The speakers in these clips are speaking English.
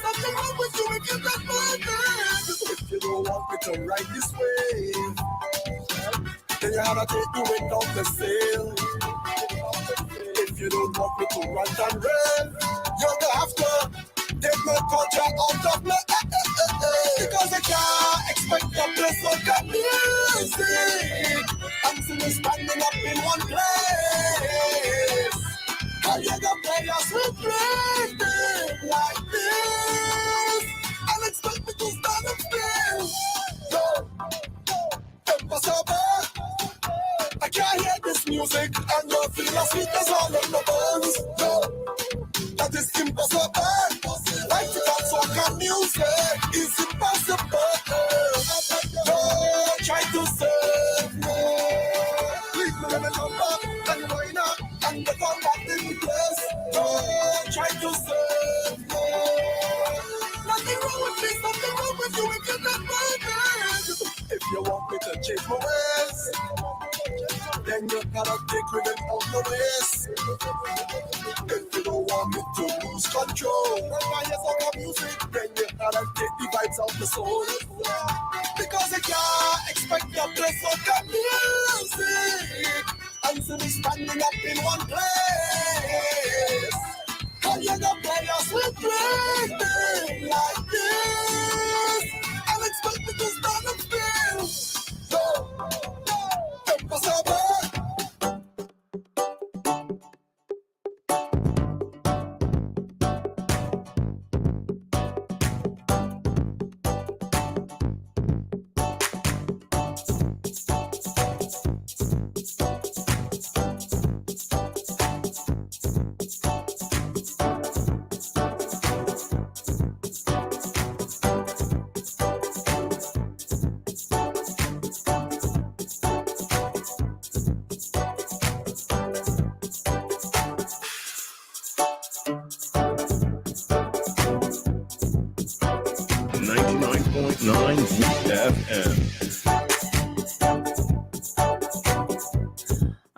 something wrong with you if you're not minded. If you don't want me to ride this wave, then you have to take the wind off the sail. If you don't want me to rant and rave, you're gonna have to take my culture out of me. Because I can't expect the bliss of the music until we're standing up in one place. And you're gonna play us with rhythm like this and expect me to stand up still. No, impossible. I can't hear this music and you feel as sweet as all in the bones. No, that is impossible. Like to dance on music is impossible. Don't try to save me. Leave me in the number and why not? And the gun back in place. Don't try to save me. Nothing wrong with me, something wrong with you if you're not my man. If you want me to change my ways, then you gotta take with it on the waist. If you don't want me to lose control, when I hear some music, then you gotta take the vibes out the soul. Because I can't expect the bliss of the music until we standing up in one place. And you're gonna play us with rhythm like this and expect me to stand up still. No, impossible.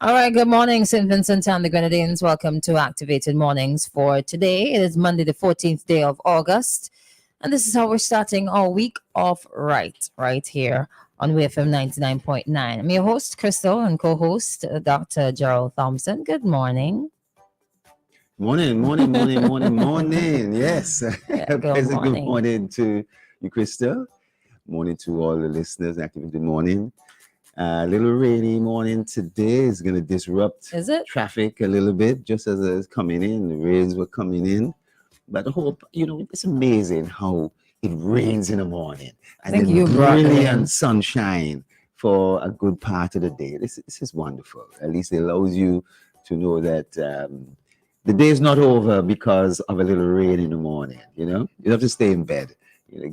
All right, good morning, St. Vincent and the Grenadines. Welcome to Activated Mornings for today. It is Monday, the 14th day of August. And this is how we're starting our week off right here on WEFM 99.9. I'm your host, Christal, and co-host, Dr. Jerrol Thompson. Good morning. Morning. Yes. Good Pleasant morning. good morning to you, Christal. Morning to all the listeners. Activated morning. A little rainy morning today is going to disrupt traffic a little bit, just as it's coming in. The rains were coming in. But I hope, it's amazing how it rains in the morning. And then brilliant sunshine for a good part of the day. This is wonderful. At least it allows you to know that the day is not over because of a little rain in the morning. You have to stay in bed.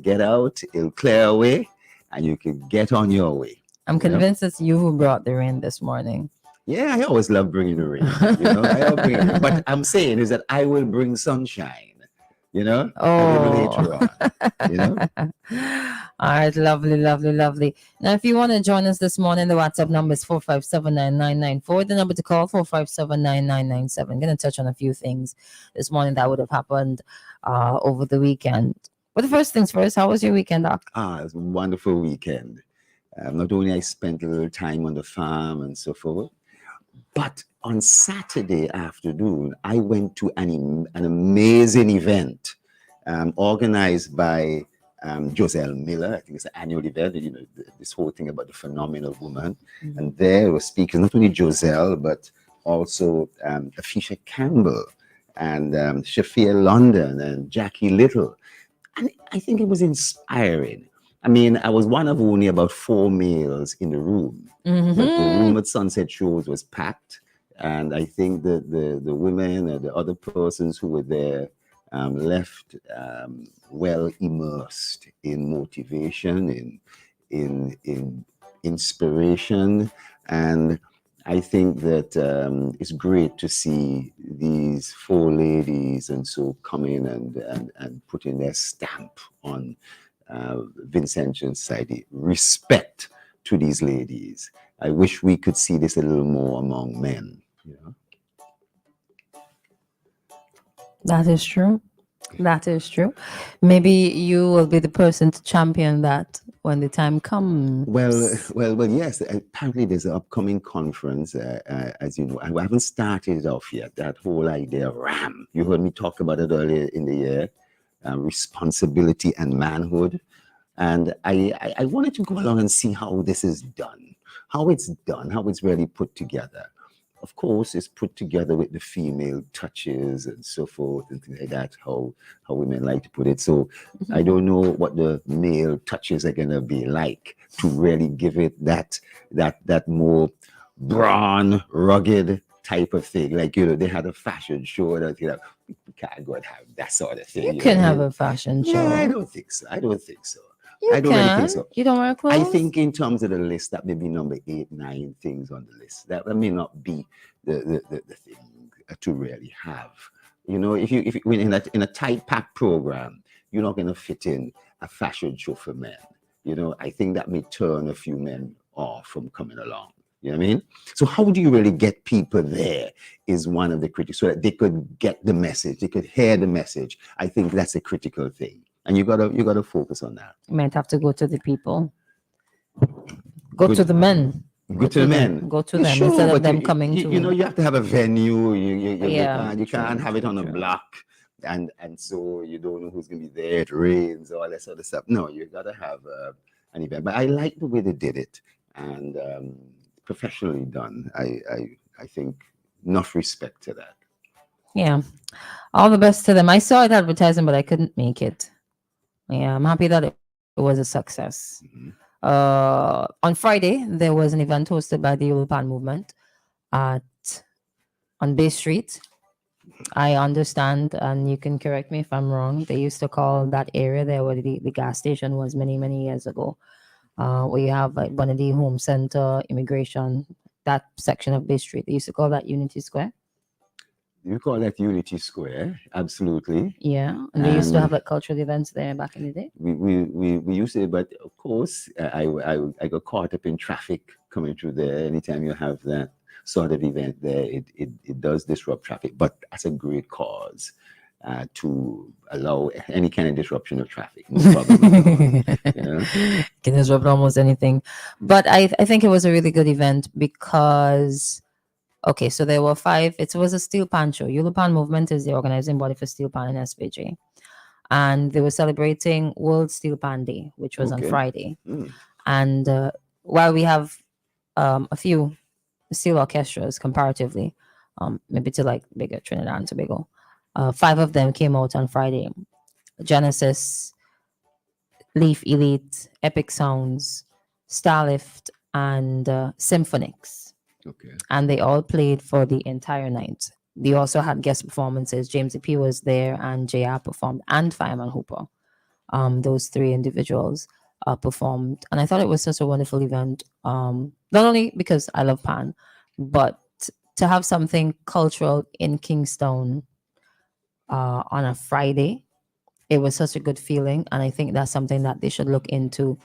Get out, it'll clear away, and you can get on your way. I'm convinced it's you who brought the rain this morning. Yeah, I always love bringing the rain. But I'm saying is that I will bring sunshine, a little later on. All right, lovely. Now, if you want to join us this morning, the WhatsApp number is 4579994. The number to call, 4579997. I'm going to touch on a few things this morning that would have happened over the weekend. But the first things first, how was your weekend, Doc? It was a wonderful weekend. Not only I spent a little time on the farm and so forth, but on Saturday afternoon, I went to an amazing event organized by Joselle Miller. I think it's an annual event, this whole thing about the phenomenal woman. Mm-hmm. And there were speakers, not only Joselle, but also Afisha Campbell and Shafia London and Jackie Little. And I think it was inspiring. I mean, I was one of only about 4 males in the room. Mm-hmm. But the room at Sunset Shores was packed. And I think that the women and the other persons who were there left well immersed in motivation, in inspiration. And I think that it's great to see these 4 ladies and so come in and putting their stamp on Vincentian Society. Respect to these ladies. I wish we could see this a little more among men. That is true. That is true. Maybe you will be the person to champion that when the time comes. Well, yes. Apparently, there's an upcoming conference, as you know, and we haven't started it off yet. That whole idea of RAM. You heard me talk about it earlier in the year, responsibility and manhood. And I wanted to go along and see how this is done, how it's really put together. Of course, it's put together with the female touches and so forth and things like that, how women like to put it. So I don't know what the male touches are gonna be like to really give it that more brawn, rugged type of thing. Like, they had a fashion show and everything like, we can't go and have that sort of thing. You can have a fashion Yeah, I show. don't think so. I don't think so. You I don't really think can. so. You don't wear I clothes? think in terms of the list, that may be number 8, 9 things on the list. That may not be the thing to really have. If you when in a tight packed program, you're not going to fit in a fashion show for men. I think that may turn a few men off from coming along. You know what I mean? So how do you really get people there is one of the critics, so that they could get the message, they could hear the message. I think that's a critical thing. And you gotta focus on that. You might have to go to the people. Go Good. to the men. Go to the them. men. Go to Yeah, them sure, instead of but them coming to. you have to have a venue. You Yeah, can't, you true, can't have it true, on a true. block, and so you don't know who's gonna be there. It rains, all that sort of stuff. No, you gotta have an event. But I like the way they did it, and professionally done. I think enough respect to that. Yeah. All the best to them. I saw it advertising, but I couldn't make it. Yeah, I'm happy that it was a success. Mhm. On Friday, there was an event hosted by the Yulepan movement at on Bay Street. I understand, and you can correct me if I'm wrong. They used to call that area there where the gas station was many, many years ago. Where you have like Bonady Home Center, immigration, that section of Bay Street. They used to call that Unity Square. You call that Unity Square, absolutely. Yeah, and they used to have And like cultural events there back in the day. we used to, but of course, I got caught up in traffic coming through there. Anytime you have that sort of event there, it does disrupt traffic, but that's a great cause to allow any kind of disruption of traffic. No problem at all. You know? Can disrupt almost anything. But I think it was a really good event because, okay, so there were 5, it was a steel pan show. Yulepan Movement is the organizing body for steel pan and SVJ. And they were celebrating World Steel Pan Day, which was on Okay. Friday. Mm. And while we have a few steel orchestras comparatively, maybe to like bigger Trinidad and Tobago, 5 of them came out on Friday. Genesis, Leaf Elite, Epic Sounds, Starlift, and Symphonics. Okay. And they all played for the entire night. They also had guest performances. James P was there, and JR performed, and Fireman Hooper. Those 3 individuals performed, and I thought it was such a wonderful event. Not only because I love pan, but to have something cultural in Kingstown on a Friday, it was such a good feeling, and I think that's something that they should look into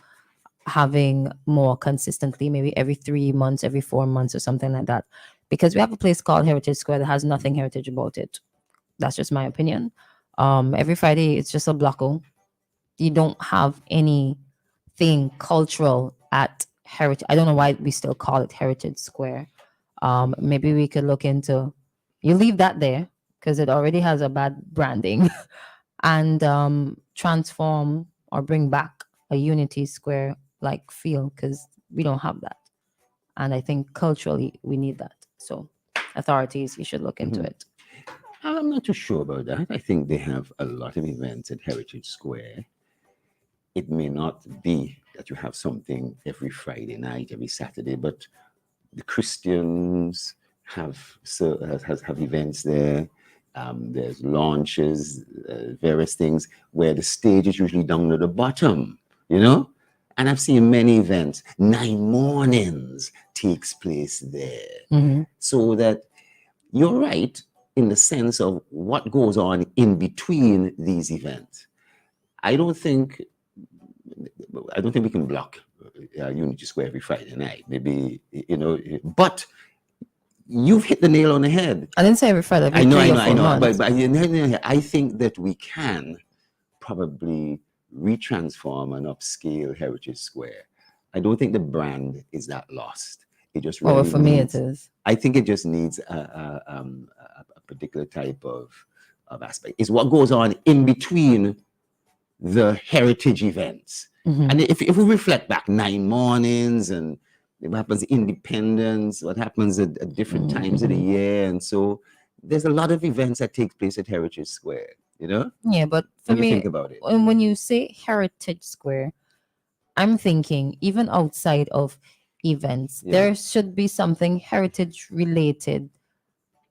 having more consistently, maybe every 3 months, every 4 months, or something like that. Because we have a place called Heritage Square that has nothing heritage about it. That's just my opinion. Every Friday, it's just a blocko. You don't have anything cultural at Heritage. I don't know why we still call it Heritage Square. Maybe we could look into. You leave that there because it already has a bad branding, and transform or bring back a Unity Square like feel, because we don't have that. And I think culturally we need that. So authorities, you should look into Mhm. it. I'm not too sure about that. I think they have a lot of events at Heritage Square. It may not be that you have something every Friday night, every Saturday, but the Christians have events there. There's launches, various things where the stage is usually down at the bottom, you know. And I've seen many events. 9 mornings takes place there, Mhm. so that you're right in the sense of what goes on in between these events. I don't think we can block Unity Square every Friday night. Maybe but you've hit the nail on the head. I didn't say every Friday. I know. But I think that we can probably retransform and upscale Heritage Square. I don't think the brand is that lost. It just really for me it is. I think it just needs a particular type of aspect. It's what goes on in between the heritage events. And if we reflect back 9 mornings and what happens Independence, what happens at different times of the year, and so there's a lot of events that take place at Heritage Square, you know? Yeah, but for me, think about it. When you say Heritage Square, I'm thinking even outside of events, there should be something heritage related,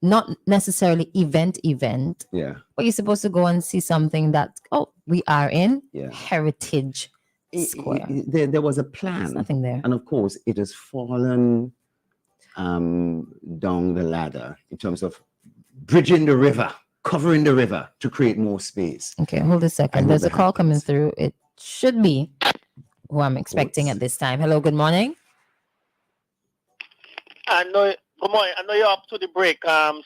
not necessarily event. Yeah. But you're supposed to go and see something that, we are in Heritage Square. There was a plan. There's nothing there. And of course, it has fallen down the ladder in terms of bridging the river, covering the river to create more space. Okay, hold a second. There's a call coming through. It should be who I'm expecting at this time. Hello, good morning. I know. Good morning. I know you're up to the break.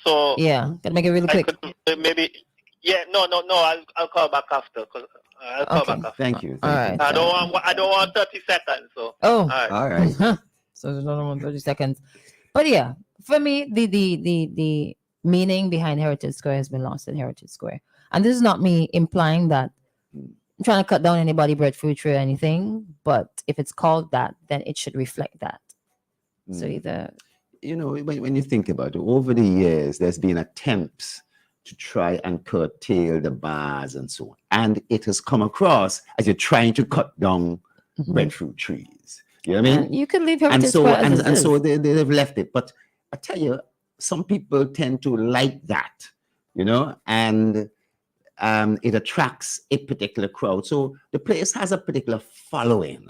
So yeah, gotta make it really quick. Maybe. Yeah. No. I'll call back after. I'll call back after. Thank you. All right. I don't want 30 seconds. So. All right. So there's another one 30 seconds. But yeah, for me, the meaning behind Heritage Square has been lost at Heritage Square, and this is not me implying that I'm trying to cut down anybody breadfruit tree or anything. But if it's called that, then it should reflect that. So either. You know, when you think about it, over the years, there's been attempts to try and curtail the bars and so on. And it has come across as you're trying to cut down breadfruit trees. You know what I mean? You could leave Heritage Square and so they've left it. But I tell you, some people tend to like that, you know, and it attracts a particular crowd. So the place has a particular following.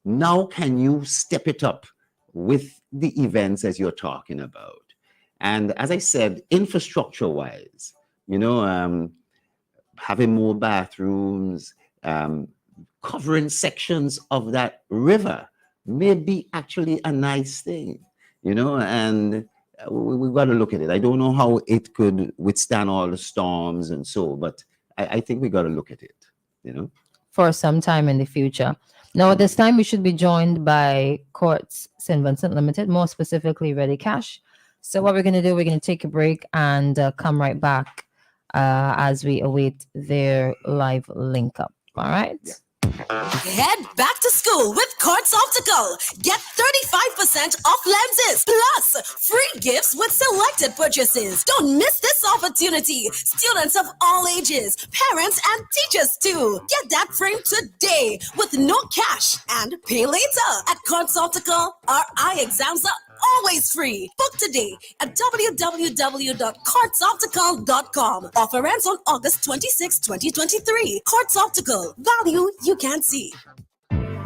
Now, can you step it up with the events as you're talking about? And as I said, infrastructure wise, you know, having more bathrooms, covering sections of that river may be actually a nice thing, you know, and we've got to look at it. I don't know how it could withstand all the storms and so, but I think we got to look at it, you know, for some time in the future. Now, at this time, we should be joined by Courts St. Vincent Limited, more specifically Ready Cash. So what we're going to do, we're going to take a break and come right back as we await their live link up. All right? Yeah. Head back to school with Courts Optical. Get 35% off lenses plus free gifts with selected purchases. Don't miss this opportunity. Students of all ages, parents and teachers too. Get that frame today with no cash and pay later. At Courts Optical, our eye exams are always free. Book today at www.courtsoptical.com. Offer ends on August 26, 2023. Courts Optical. Value you can't see.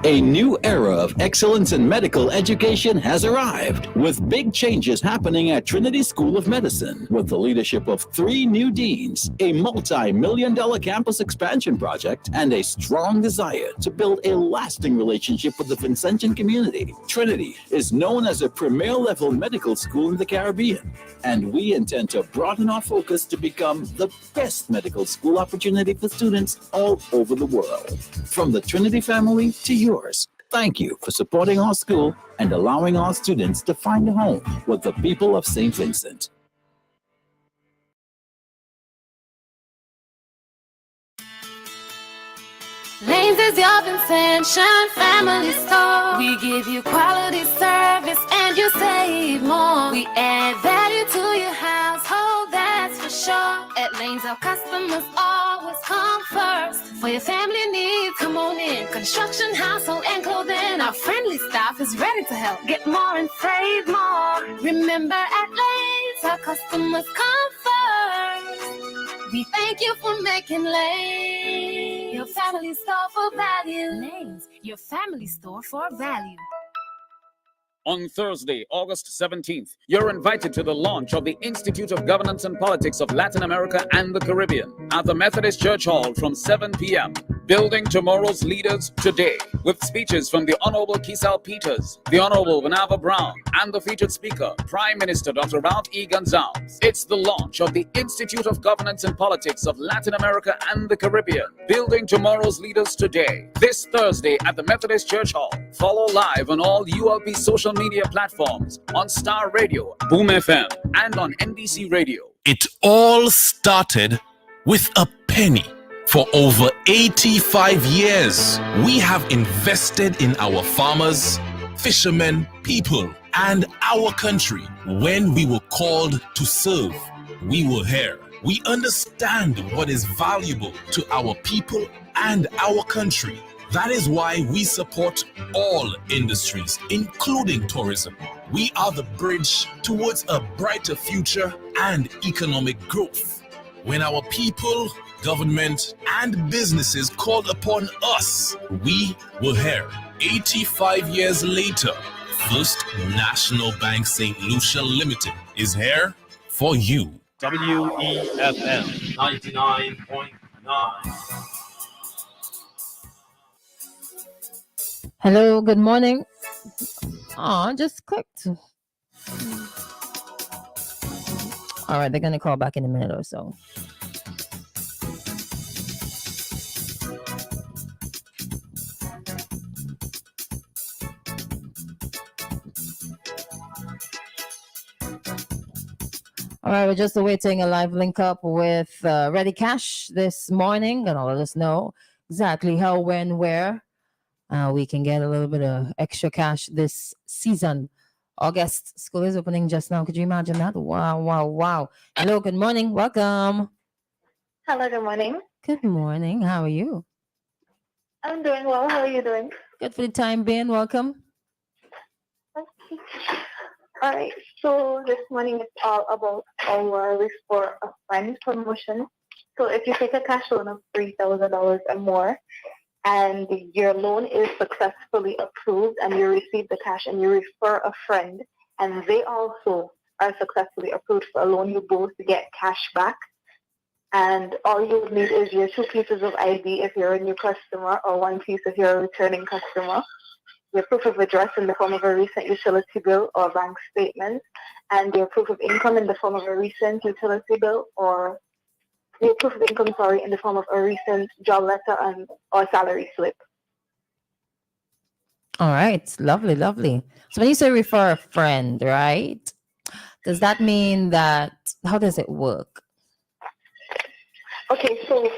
A new era of excellence in medical education has arrived, with big changes happening at Trinity School of Medicine. With the leadership of 3 new deans, a multi-million-dollar campus expansion project, and a strong desire to build a lasting relationship with the Vincentian community, Trinity is known as a premier-level medical school in the Caribbean, and we intend to broaden our focus to become the best medical school opportunity for students all over the world. From the Trinity family to yours. Thank you for supporting our school and allowing our students to find a home with the people of St. Vincent. Lanes is your Vincentian family store. We give you quality service and you save more. We add value to your household, that's for sure. At Lanes, our customers always come first. For your family needs, come on in. Construction, household, and clothing. Our friendly staff is ready to help. Get more and save more. Remember, at Lanes, our customers come first. We thank you for making Lanes your family store for value. Lanes, your family store for value. On Thursday, August 17th, you're invited to the launch of the Institute of Governance and Politics of Latin America and the Caribbean at the Methodist Church Hall from 7 p.m. Building Tomorrow's Leaders Today, with speeches from the Honorable Christal Peters, the Honorable Vanava Brown, and the featured speaker, Prime Minister Dr. Ralph E. Gonzalez. It's the launch of the Institute of Governance and Politics of Latin America and the Caribbean. Building Tomorrow's Leaders Today, this Thursday at the Methodist Church Hall. Follow live on all ULP social media platforms, on Star Radio, Boom FM, and on NBC Radio. It all started with a penny. For over 85 years, we have invested in our farmers, fishermen, people, and our country. When we were called to serve, we were here. We understand what is valuable to our people and our country. That is why we support all industries, including tourism. We are the bridge towards a brighter future and economic growth. When our people, government, and businesses called upon us, we were here. 85 years later, First National Bank St. Lucia Limited is here for you. WEFM 99.9. Hello, good morning. Oh, just clicked. All right, they're going to call back in a minute or so. All right, we're just awaiting a live link up with Ready Cash this morning. Gonna let us know exactly how, when, where we can get a little bit of extra cash this season. August, school is opening just now. Could you imagine that? Wow, wow, wow. Hello, good morning. Welcome. Hello, good morning. Good morning. How are you? I'm doing well. How are you doing? Good for the time being. Welcome. Okay. All right. So this morning is all about our Restore a Friend promotion. So if you take a cash loan of $3,000 or more, and your loan is successfully approved, and you receive the cash, and you refer a friend, and they also are successfully approved for a loan, you both get cash back. And all you would need is your 2 pieces of ID if you're a new customer, or 1 piece if you're a returning customer, your proof of address in the form of a recent utility bill or bank statement, and your proof of income in the form of a recent utility bill, or your proof of income, in the form of a recent job letter or salary slip. All right. Lovely, lovely. So when you say refer a friend, right? Does that mean that, how does it work? Okay, so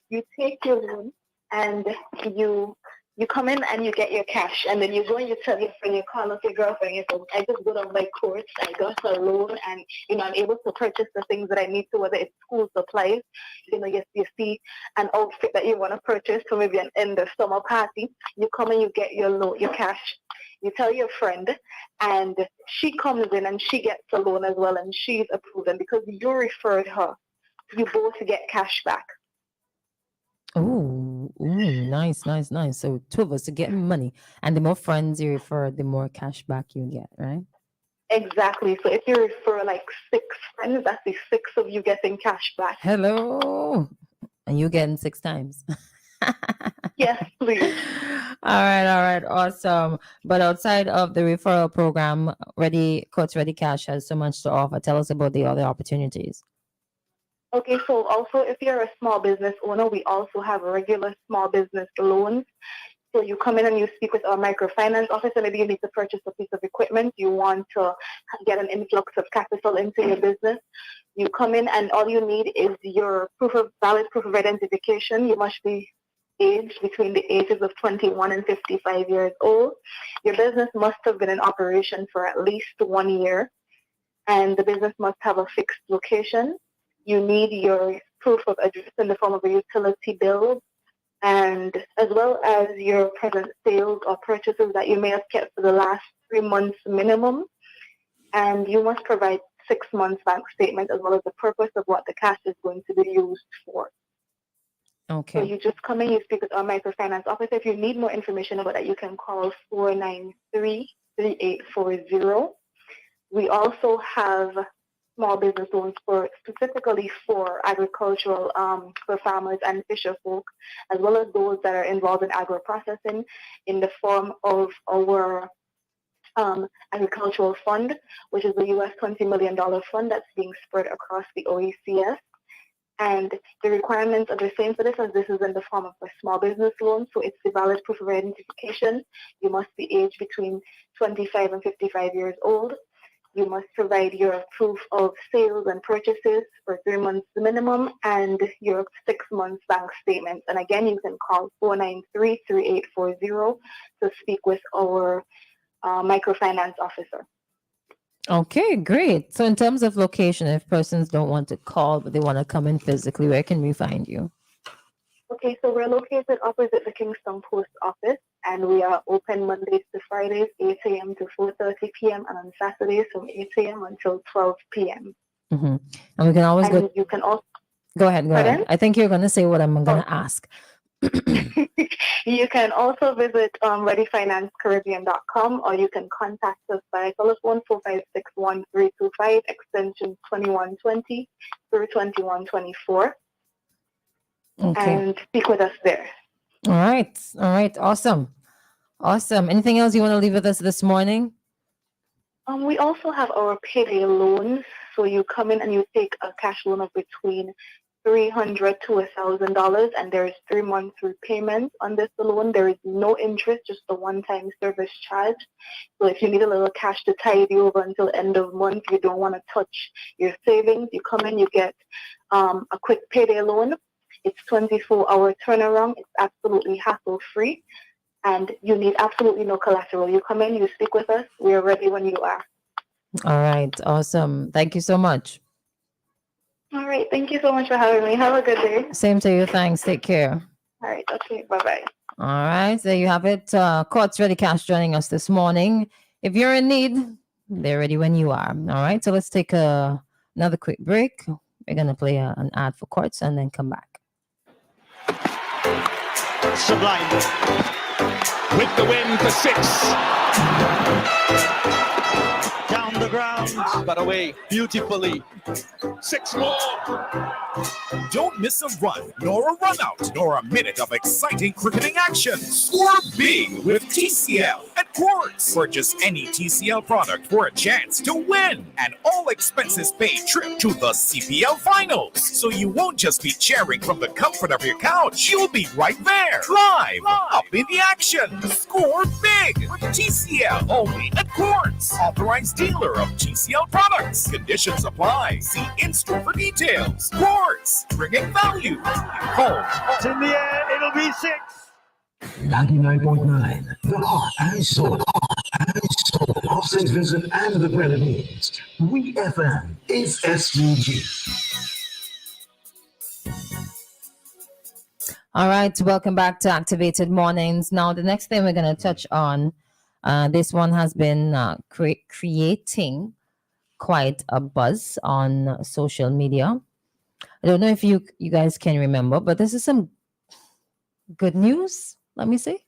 you take your loan and you come in and you get your cash, and then you go and you tell your friend, you call up your girlfriend, you say, I just got on my course, I got a loan, and I'm able to purchase the things that I need to, whether it's school supplies, you see an outfit that you want to purchase for maybe an end of summer party. You come and you get your loan, your cash. You tell your friend, and she comes in and she gets a loan as well, and she's approved, and because you referred her, you both get cash back. Oh, nice, nice, nice. So 2 of us are getting money, and the more friends you refer, the more cash back you get, right? Exactly. So if you refer like 6 friends, that's the 6 of you getting cash back. Hello. And you getting 6 times. Yes, please. All right, awesome. But outside of the referral program, Coach Ready Cash has so much to offer. Tell us about the other opportunities. Okay, so also if you're a small business owner, we also have regular small business loans. So you come in and you speak with our microfinance officer. Maybe you need to purchase a piece of equipment. You want to get an influx of capital into your business. You come in and all you need is your valid proof of identification. You must be aged between the ages of 21 and 55 years old. Your business must have been in operation for at least 1 year, and the business must have a fixed location. You need your proof of address in the form of a utility bill, and as well as your present sales or purchases that you may have kept for the last 3 months minimum. And you must provide 6 months bank statement as well as the purpose of what the cash is going to be used for. Okay. So you just come in, you speak with our microfinance officer. If you need more information about that, you can call 493-3840. We also have small business loans for specifically for agricultural, for farmers and fisher folk, as well as those that are involved in agro processing, in the form of our agricultural fund, which is the US $20 million fund that's being spread across the OECS. And the requirements are the same for this as this is in the form of a small business loan. So it's the valid proof of identification. You must be aged between 25 and 55 years old. You must provide your proof of sales and purchases for 3 months minimum and your 6 months bank statements. And again, you can call 493-3840 to speak with our microfinance officer. Okay, great. So in terms of location, if persons don't want to call, but they want to come in physically, where can we find you? Okay, so we're located opposite the Kingston Post Office, and we are open Mondays to Fridays, 8 a.m. to 4:30 p.m., and on Saturdays from 8 a.m. until 12 p.m. Mm-hmm. And we can always And you can also go ahead. Pardon? I think you're going to say what I'm going to ask. You can also visit readyfinancecaribbean.com, or you can contact us by telephone 456-1325 extension 2120 through 2124 and speak with us there. All right. Awesome. Anything else you want to leave with us this morning? We also have our payday loans. So you come in and you take a cash loan of between $300 to $1,000, and there is 3 months repayment on this loan. There is no interest, just a one-time service charge. So if you need a little cash to tide you over until end of month, you don't want to touch your savings, you come in, you get a quick payday loan. It's 24-hour turnaround. It's absolutely hassle-free, and you need absolutely no collateral. You come in, you speak with us. We are ready when you are. All right. Awesome. Thank you so much. All right. Thank you so much for having me. Have a good day. Same to you. Thanks. Take care. All right. Okay. Bye-bye. All right. There you have it. Courts Ready Cash joining us this morning. If you're in need, they're ready when you are. All right. So let's take another quick break. We're going to play an ad for Courts and then come back. Sublime with the win for 6. Down the ground, but away beautifully. 6 more. Don't miss a run, nor a run out, nor a minute of exciting cricketing action. Score big with TCL at Quartz. Purchase any TCL product for a chance to win. An all expenses paid trip to the CPL finals. So you won't just be cheering from the comfort of your couch. You'll be right there, live, up in the action. Score big with TCL only at Quartz. Authorized dealer of TCL products. Conditions apply. See in-store for details. Quartz, bringing value home. In the air, it'll be 6. 99.9, the heart and soul of St. Vincent and the Grenadines. WEFM is SVG. All right, welcome back to Activated Mornings. Now, the next thing we're going to touch on, this one has been creating quite a buzz on social media. I don't know if you guys can remember, but this is some good news, let me say.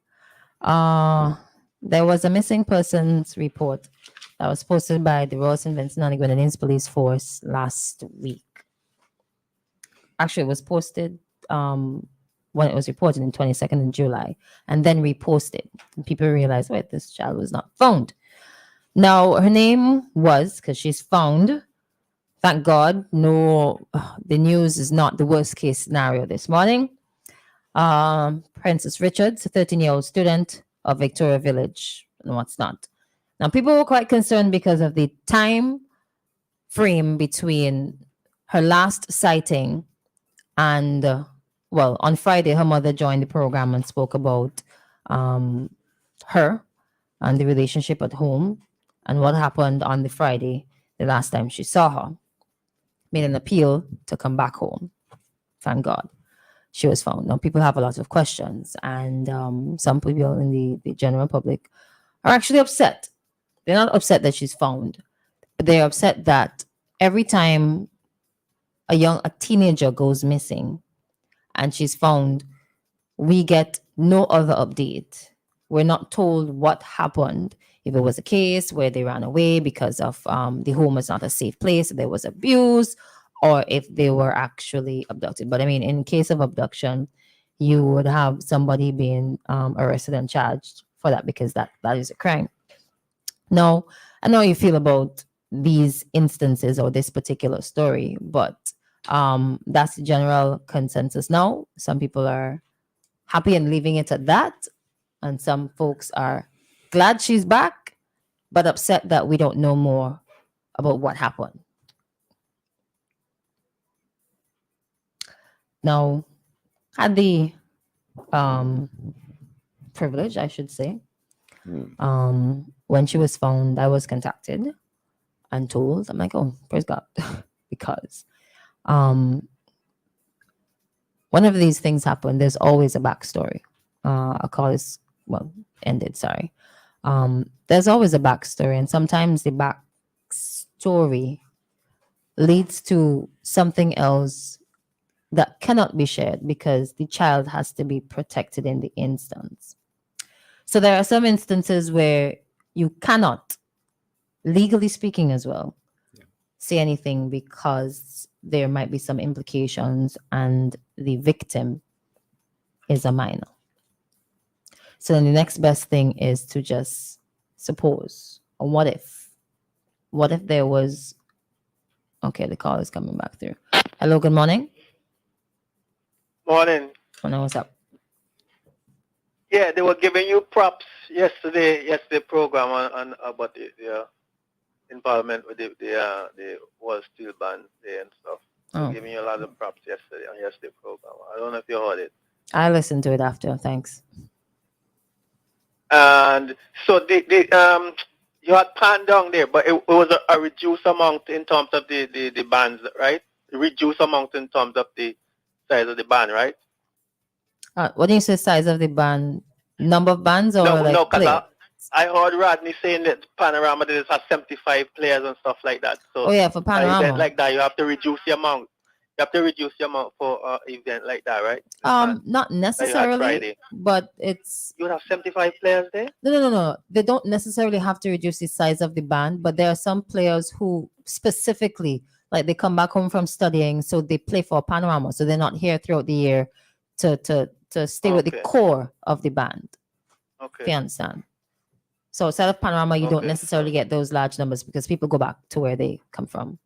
There was a missing persons report that was posted by the Royal St. Vincent and the Grenadines Police Force last week. Actually, it was posted when it was reported in 22nd of July and then reposted. And people realized, wait, this child was not found. Now, her name was, because she's found, thank God, no, the news is not the worst case scenario this morning. Princess Richards, a 13-year-old student of Victoria Village. No, it's not. Now, people were quite concerned because of the time frame between her last sighting and, well, on Friday, her mother joined the program and spoke about her and the relationship at home and what happened on the Friday, the last time she saw her. Made an appeal to come back home. Thank God she was found. Now, people have a lot of questions, and some people in the general public are actually upset. They're not upset that she's found, but they're upset that every time a teenager goes missing and she's found, we get no other update. We're not told what happened. if it was a case where they ran away because of the home was not a safe place, there was abuse, or if they were actually abducted. But I mean, in case of abduction, you would have somebody being arrested and charged for that because that is a crime. Now, I know how you feel about these instances or this particular story, but that's the general consensus now. Some people are happy and leaving it at that, and some folks are glad she's back, but upset that we don't know more about what happened. Now, had the privilege, I should say, when she was found, I was contacted and told, I'm like, oh, praise God, because whenever these things happen, there's always a backstory. A call is, well, ended, sorry. There's always a backstory, and sometimes the backstory leads to something else that cannot be shared because the child has to be protected in the instance. So there are some instances where you cannot, legally speaking as well, say anything because there might be some implications and the victim is a minor. So then the next best thing is to just suppose, or what if there was, okay, the call is coming back through. Hello, good morning. Morning. Oh, no, what's up? Yeah, they were giving you props yesterday program on about the involvement with the Wall Steel Band there and stuff. They were giving you a lot of props yesterday on yesterday's program. I don't know if you heard it. I listened to it after, thanks. And so you had pan down there, but it was a reduced amount in terms of the bands, right? Reduced amount in terms of the size of the band, right? What do you say, size of the band? Number of bands or No, player? I heard Rodney saying that Panorama there has 75 players and stuff like that. So for Panorama, event like that, you have to reduce the amount. You have to reduce the amount for an event like that, right? Not necessarily, but it's... You would have 75 players there? No. They don't necessarily have to reduce the size of the band, but there are some players who specifically, like they come back home from studying, so they play for Panorama, so they're not here throughout the year to stay with the core of the band. Okay. If you understand. So outside of Panorama, you don't necessarily get those large numbers because people go back to where they come from.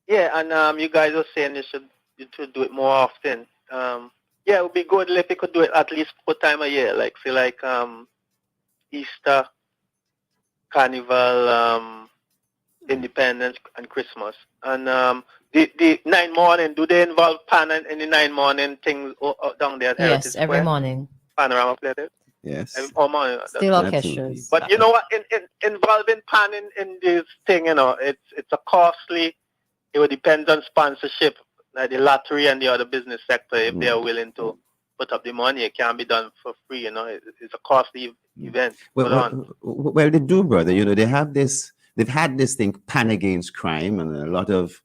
Yeah, and you guys are saying you should do it more often. Yeah, it would be good if you could do it at least 4 times a year, like say like Easter, Carnival, Independence, and Christmas. And the 9 morning, do they involve pan in the 9 morning things down there at Heritage Yes, every Square? morning. Panorama play there? Yes. All morning. Still orchestras. But you know what? Involving pan in this thing, you know, it's a costly. It would depend on sponsorship, like the lottery and the other business sector. If they are willing to put up the money, it can't be done for free. You know, it's a costly event. Well, they do, brother. You know, they have this. They've had this thing, Pan Against Crime, and a lot of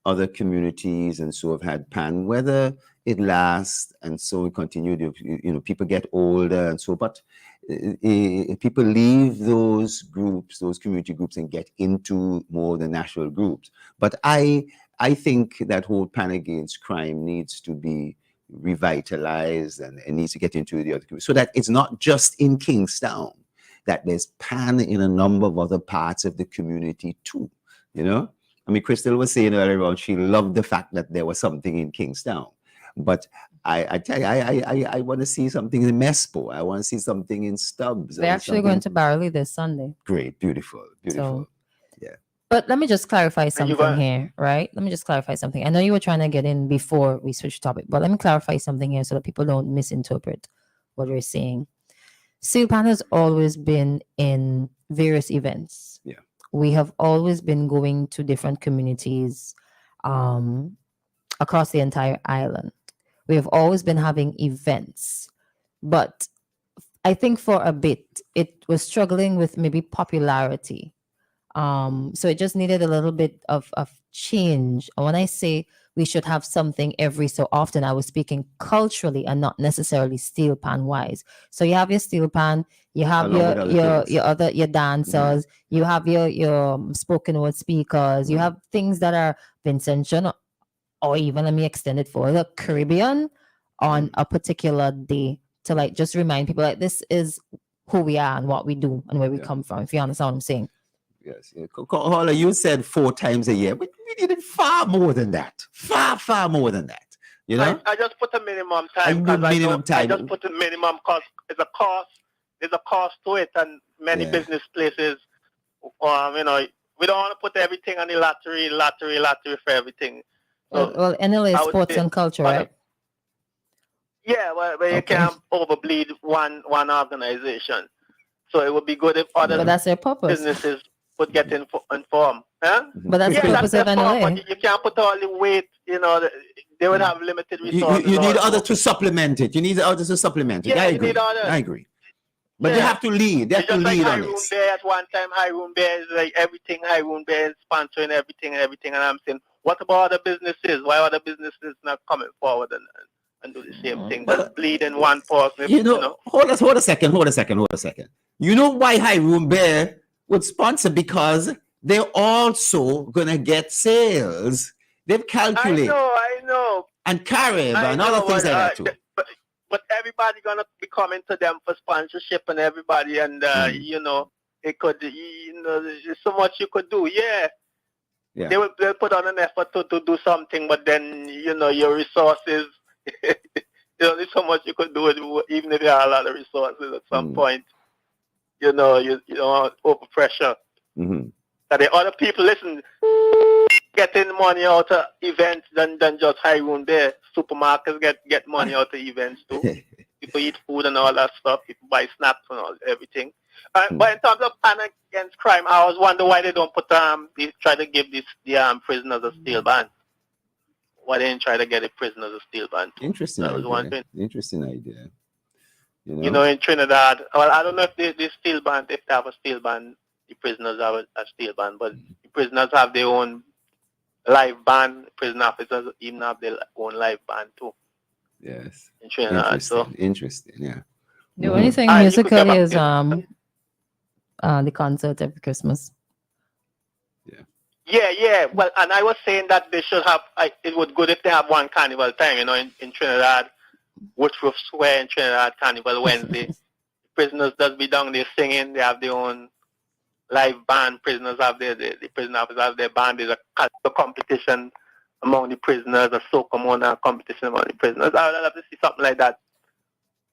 other communities and so have had pan. Whether it lasts and so it continued, you know, people get older and so, but people leave those groups, those community groups, and get into more the national groups. But I think that whole Pan Against Crime needs to be revitalized and it needs to get into the other communities so that it's not just in Kingstown, that there's pan in a number of other parts of the community too, you know? I mean, Christal was saying earlier on, she loved the fact that there was something in Kingstown. But I tell you, I want to see something in Mespo. I want to see something in Stubbs. They're actually going to Barley this Sunday. Great, beautiful. So, yeah. But let me just clarify something here, right? Let me just clarify something. I know you were trying to get in before we switch topic, but let me clarify something here so that people don't misinterpret what we're saying. Steel Pan has always been in various events. Yeah. We have always been going to different communities across the entire island. We have always been having events, but I think for a bit it was struggling with maybe popularity. So it just needed a little bit of change. And when I say we should have something every so often. I was speaking culturally and not necessarily steel pan wise. So you have your steel pan, you have Along with other your dancers, you have your spoken word speakers, you have things that are Vincentian, or even let me extend it for the Caribbean on a particular day to like just remind people like this is who we are and what we do and where we come from, if you understand what I'm saying. Yes. Caller, you said 4 times a year, but we needed far more than that. Far more than that. You know? I just put a minimum time. I just put a minimum because it's a cost. There's a cost to it, and many business places, you know, we don't want to put everything on the lottery for everything. So well, NLA is sports and culture, right? Yeah, well, you can't overbleed one organization. So it would be good if other but that's their purpose. businesses would get informed. Huh? But that's the purpose of NLA. But you can't put all the weight, you know, they would have limited resources. You need others to supplement it. You need others to supplement it. Yeah, I agree. But you have to lead. They have to lead on this. Bear at one time, High Room Bear is like everything. High Room Bear is sponsoring everything. And I'm saying, what about other businesses? Why are other businesses not coming forward and do the same thing? But bleed in one person. You know, hold a second. You know why High Room Bear would sponsor? Because they're also gonna get sales. They've calculated. I know. And Carib and other things like that too. But everybody gonna be coming to them for sponsorship and everybody, and you know, it could, you know, there's so much you could do. Yeah. They'll put on an effort to do something, but then you know your resources. There's only so much you could do, even if you have a lot of resources. At some point, you know, you don't over pressure. That the other people getting money out of events than just High Room Bear. Supermarkets get money out of events too. People eat food and all that stuff. People buy snacks and everything. But in terms of panic against crime, I always wonder why they don't put they try to give the prisoners a steel band. Why they didn't try to get the prisoners a steel band? Interesting idea. You know, in Trinidad, well, I don't know if they steel band, if they have a steel band, the prisoners have a steel band, but the prisoners have their own live band. Prison officers even have their own live band too. Yes. In Trinidad. Interesting, yeah. The only thing musically is the concert every Christmas. Yeah. Well, and I was saying that they should have. It would good if they have one carnival time. You know, in Trinidad, Woodruff Square in Trinidad, Carnival Wednesday. Prisoners does be down there singing. They have their own live band. Prisoners have the prison officers have their band. There's a competition among the prisoners, a soca mona competition among the prisoners. I would love to see something like that.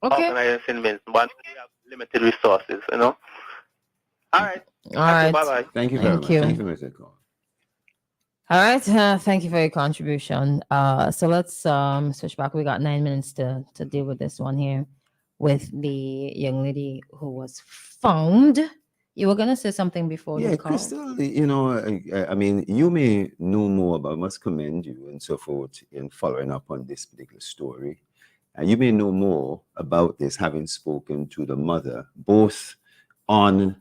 Okay. Organized in Vincent, but we have limited resources. You know. All right. Bye bye. Thank you very much. Thank you for the call. All right, thank you for your contribution. So let's switch back. We got 9 minutes to deal with this one here with the young lady who was found. You were gonna say something before the call. Christal, you know, I mean, you may know more about. I must commend you and so forth in following up on this particular story. And you may know more about this, having spoken to the mother, both online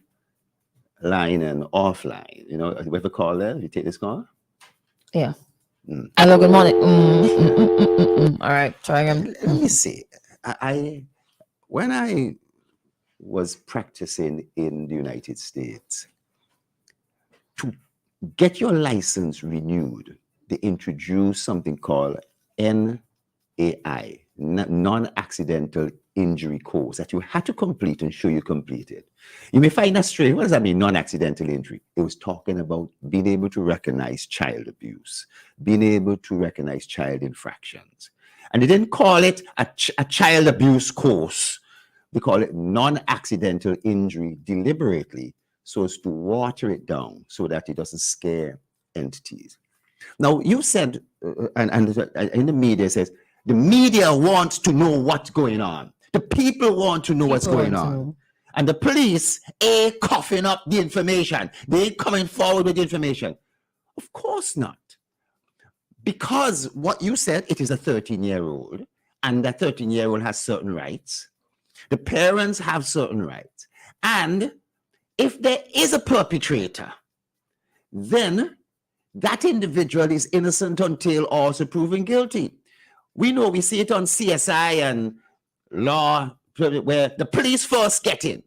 and offline. You know, we have a call there. You take this call. Yeah. Hello, good morning. All right, try again. Let me see. When I was practicing in the United States, to get your license renewed, they introduced something called NAI, non-accidental injury course, that you had to complete and show you completed. You may find that strange. What does that mean, non-accidental injury? It was talking about being able to recognize child abuse, being able to recognize child infractions. And they didn't call it a child abuse course. They call it non-accidental injury deliberately, so as to water it down so that it doesn't scare entities. Now, you said, and in the media says, the media wants to know what's going on. The people want to know what's going on. And the police ain't coughing up the information. They ain't coming forward with the information. Of course not. Because what you said, it is a 13-year-old, and that 13-year-old has certain rights. The parents have certain rights. And if there is a perpetrator, then that individual is innocent until also proven guilty. We know, we see it on CSI and law, where the police first get in,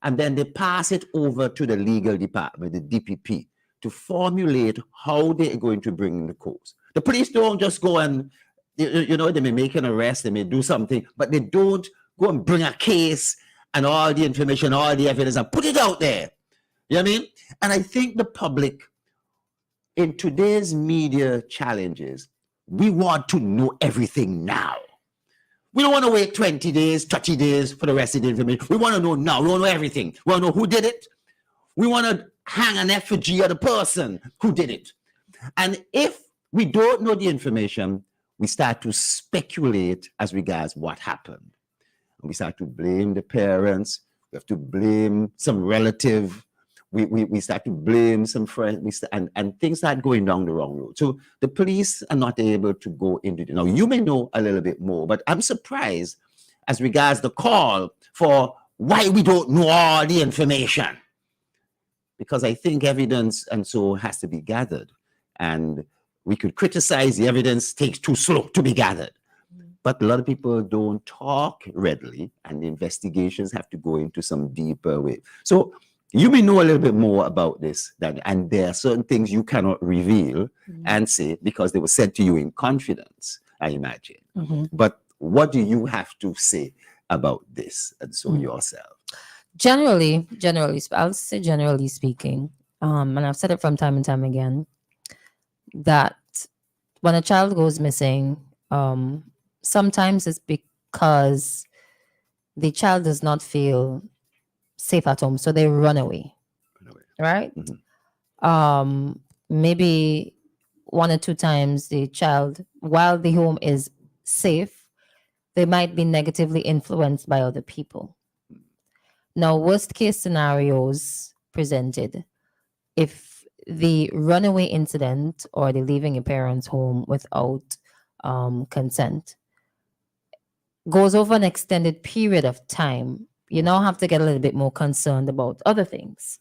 and then they pass it over to the legal department, the DPP, to formulate how they are going to bring in the cause. The police don't just go and, you know, they may make an arrest, they may do something, but they don't go and bring a case and all the information, all the evidence, and put it out there. You know what I mean? And I think the public, in today's media challenges, we want to know everything now. We don't want to wait 20 days, 30 days for the rest of the information. We want to know now. We want to know everything. We want to know who did it. We want to hang an effigy of the person who did it. And if we don't know the information, we start to speculate as regards what happened. We start to blame the parents. We have to blame some relative. We start to blame some friends, and things start going down the wrong road. So the police are not able to go into it. Now, you may know a little bit more, but I'm surprised as regards the call for why we don't know all the information. Because I think evidence and so has to be gathered. And we could criticize the evidence takes too slow to be gathered. But a lot of people don't talk readily, and the investigations have to go into some deeper way. So you may know a little bit more about this, and there are certain things you cannot reveal and say because they were said to you in confidence, I imagine. But what do you have to say about this and so yourself? Generally, I'll say generally speaking, and I've said it from time and time again, that when a child goes missing, sometimes it's because the child does not feel safe at home, so they run away. Right? Maybe one or two times the child, while the home is safe, they might be negatively influenced by other people. Now, worst case scenarios presented, if the runaway incident or the leaving your parents' home without consent goes over an extended period of time, you now have to get a little bit more concerned about other things.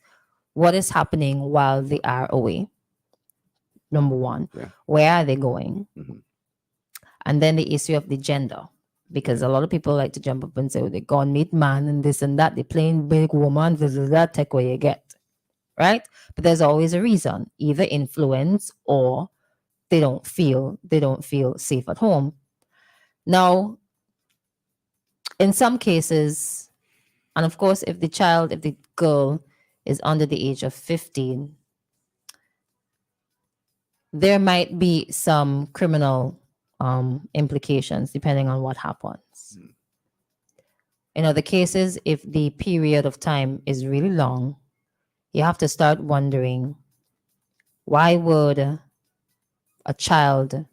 What is happening while they are away? Number one, where are they going? And then the issue of the gender, because a lot of people like to jump up and say, oh, they gone meet man and this and that, they playing big woman, this is that, take what you get, right? But there's always a reason, either influence or they don't feel safe at home. Now, in some cases, and of course, if the girl is under the age of 15, there might be some criminal implications depending on what happens. In other cases, if the period of time is really long, you have to start wondering, why would a child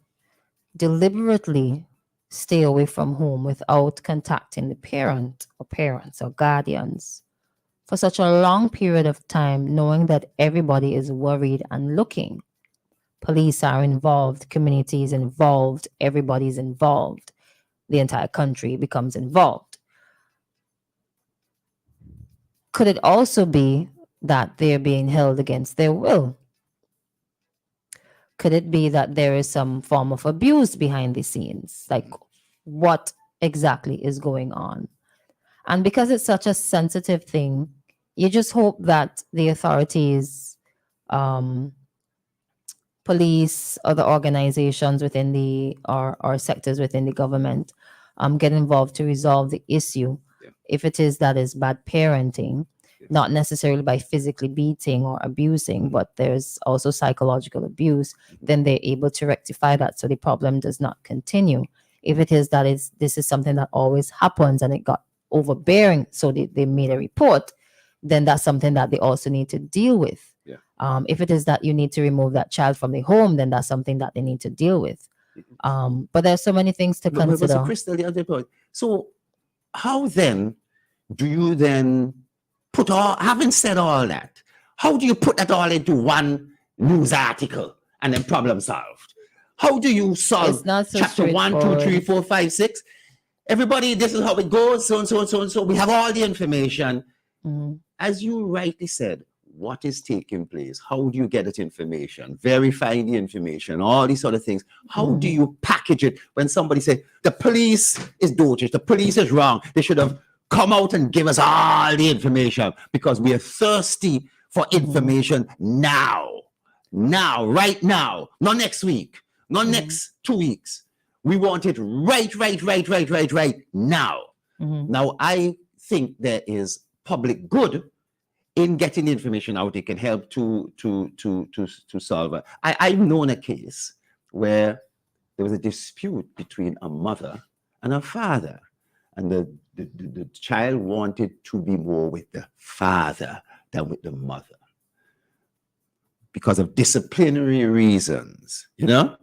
deliberately stay away from home without contacting the parent or parents or guardians for such a long period of time, knowing that everybody is worried and looking? Police are involved, communities involved, everybody's involved. The entire country becomes involved. Could it also be that they're being held against their will? Could it be that there is some form of abuse behind the scenes? Like, what exactly is going on? And because it's such a sensitive thing, you just hope that the authorities, police, other organizations within the or sectors within the government get involved to resolve the issue. If it is that is bad parenting, not necessarily by physically beating or abusing, but there's also psychological abuse, then they're able to rectify that so the problem does not continue. If it is that this is something that always happens and it got overbearing, so they made a report, then that's something that they also need to deal with. If it is that you need to remove that child from the home, then that's something that they need to deal with. But there's so many things to consider. So, Christal, the other point. So how then do you then put all, having said all that, how do you put that all into one news article and then problem solved? How do you solve chapter 1, 2, 3, 4, 5, 6? Everybody, this is how it goes, so and so and so and so. We have all the information. As you rightly said, what is taking place? How do you get that information? Verifying the information, all these sort of things. How do you package it when somebody say the police is dotage, the police is wrong? They should have come out and give us all the information because we are thirsty for information now. Now, right now, not next week, not next 2 weeks. We want it right now. Now, I think there is public good in getting the information out. It can help to solve it. I've known a case where there was a dispute between a mother and a father, and the child wanted to be more with the father than with the mother because of disciplinary reasons, you know?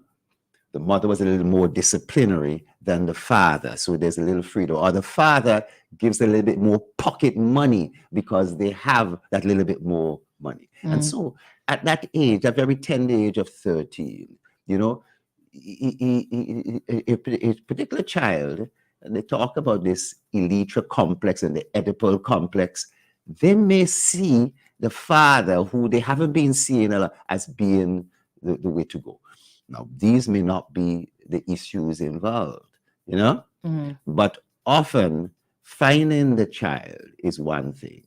The mother was a little more disciplinary than the father, so there's a little freedom. Or the father gives a little bit more pocket money because they have that little bit more money. And so at that age, that very tender age of 13, you know, a particular child, and they talk about this elytra complex and the Oedipal complex, they may see the father who they haven't been seeing as being the way to go. Now, these may not be the issues involved, you know, but often finding the child is one thing.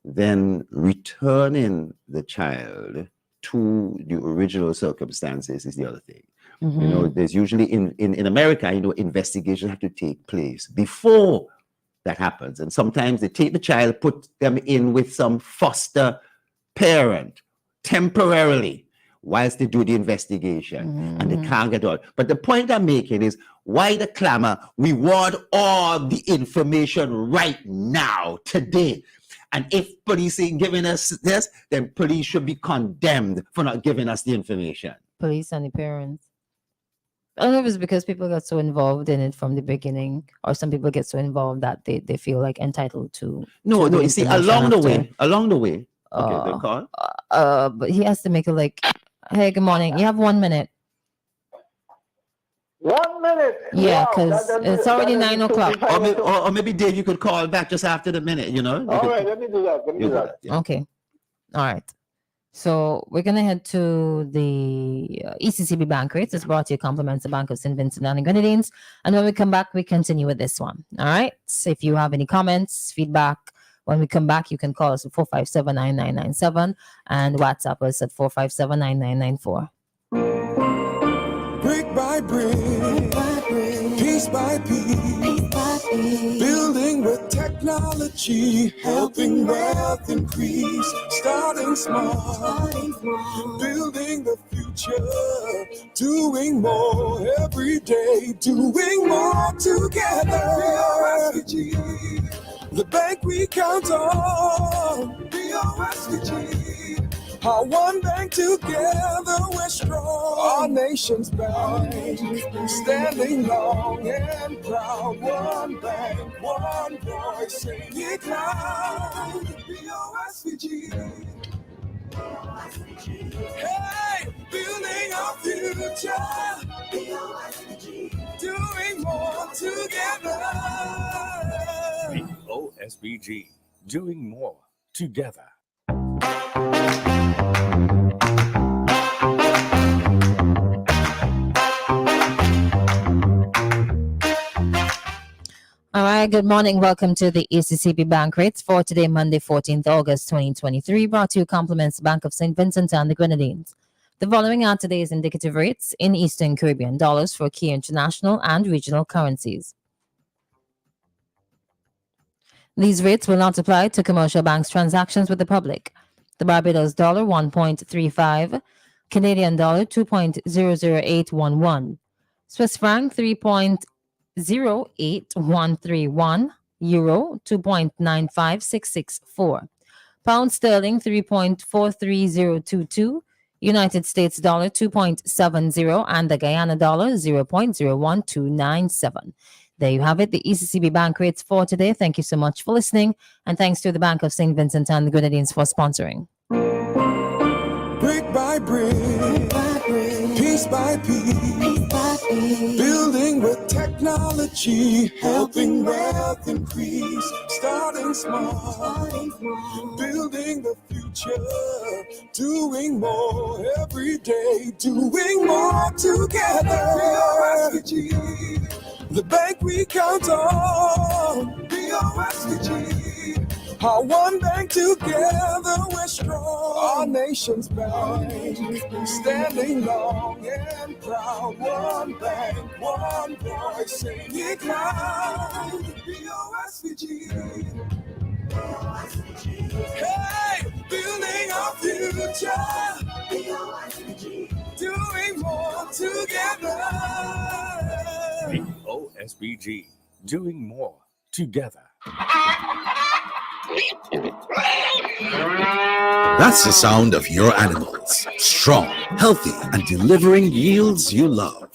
Then returning the child to the original circumstances is the other thing. You know, there's usually in America, you know, investigations have to take place before that happens. And sometimes they take the child, put them in with some foster parent temporarily whilst they do the investigation, and they can't get out. But the point I'm making is, why the clamor? We want all the information right now, today. And if police ain't giving us this, then police should be condemned for not giving us the information. Police and the parents. I don't know if it's because people got so involved in it from the beginning, or some people get so involved that they feel like entitled to. No, you see, along the way. Okay, they call. But he has to make it like, hey, good morning. You have 1 minute. 1 minute. Yeah, because it's already 9 o'clock. Or maybe Dave, you could call back just after the minute, you know? All right, let me do that. Yeah. Okay. All right. So we're going to head to the ECCB bank rates. It's brought to you compliments the Bank of St. Vincent and the Grenadines. And when we come back, we continue with this one. All right. So if you have any comments, feedback, when we come back, you can call us at 457-9997 and WhatsApp us at 457-9994. Brick by brick, piece by piece, building with technology, helping wealth increase, starting small, building the future, doing more every day, doing more together. BOSVG, the bank we count on, BOSVG. Our one bank together, we're strong. Our nation's bank, standing long and proud. One bank, one voice, sing it loud. BOSVG. Hey, building our future. BOSVG. Doing more together. BOSVG, doing more together. All right, good morning. Welcome to the ECCB Bank Rates for today, Monday, 14th August 2023. Brought to you compliments Bank of St. Vincent and the Grenadines. The following are today's indicative rates in Eastern Caribbean dollars for key international and regional currencies. These rates will not apply to commercial banks' transactions with the public. The Barbados dollar 1.35, Canadian dollar 2.00811, Swiss franc 3.08131, Euro 2.95664, Pound sterling 3.43022, United States dollar 2.70, and the Guyana dollar 0.012997. There you have it, the ECCB bank rates for today. Thank you so much for listening, and thanks to the Bank of St. Vincent and the Grenadines for sponsoring. Brick by brick, piece by piece, building with technology, helping wealth increase. Starting small, building the future, doing more every day, doing more together. BOSVG, the bank we count on. BOSVG, our one bank together we're strong. Our nation's bank, standing long and proud. One bank, one voice, saying it loud. BOSVG. Hey, building our future. Doing more together. OSBG, doing more together. That's the sound of your animals. Strong, healthy, and delivering yields you love.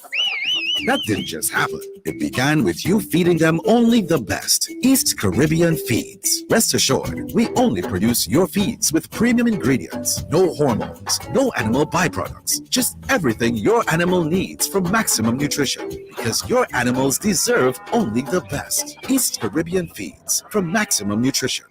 That didn't just happen. It began with you feeding them only the best. East Caribbean Feeds. Rest assured, we only produce your feeds with premium ingredients, no hormones, no animal byproducts, just everything your animal needs for maximum nutrition. Because your animals deserve only the best. East Caribbean Feeds from Maximum Nutrition.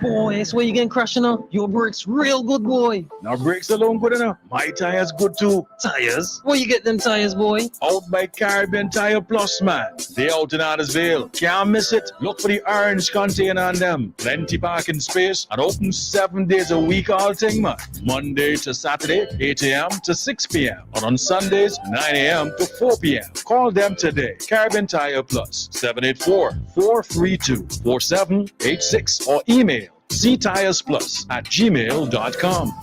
Boy, that's where you getting crushed now. Your brakes real good, boy. Now brakes alone good enough. My tires good too. Tires? Where you get them tires, boy? Out by Caribbean Tire Plus, man. They out in Addersville. Can't miss it. Look for the orange container on them. Plenty parking space and open 7 days a week all thing, man. Monday to Saturday, 8 a.m. to 6 p.m. And on Sundays, 9 a.m. to 4 p.m. Call them today. Caribbean Tire Plus, 784-432-4786 or email ctiresplus@gmail.com.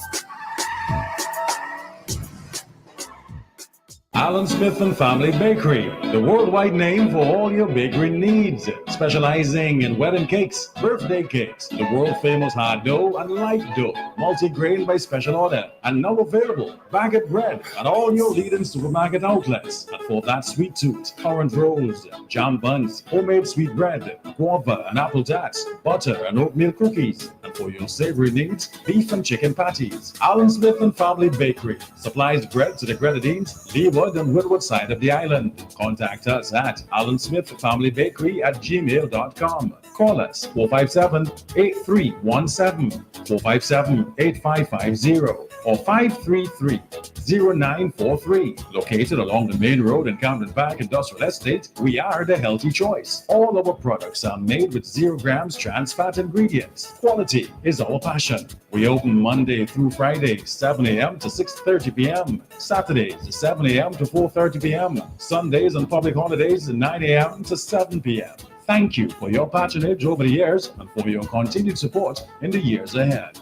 Alan Smith and Family Bakery, the worldwide name for all your bakery needs, specializing in wedding cakes, birthday cakes, the world-famous hard dough and light dough, multi-grain by special order, and now available baguette bread at all your leading supermarket outlets. And for that sweet tooth, currant rolls, jam buns, homemade sweet bread, guava and apple tarts, butter and oatmeal cookies. And for your savory needs, beef and chicken patties. Alan Smith and Family Bakery supplies bread to the Grenadines, Leeward and Woodward side of the island. Contact us at Alan Smith Family Bakery at gmail.com. Call us 457-8317, 457-8550, or 533-0943. Located along the main road in Camden Park Industrial Estate, we are the healthy choice. All our products are made with 0 grams trans fat ingredients. Quality is our passion. We open Monday through Friday, 7 a.m. to 6:30 p.m. Saturdays, 7 a.m. to 4:30 p.m. Sundays and public holidays, 9 a.m. to 7 p.m. Thank you for your patronage over the years and for your continued support in the years ahead.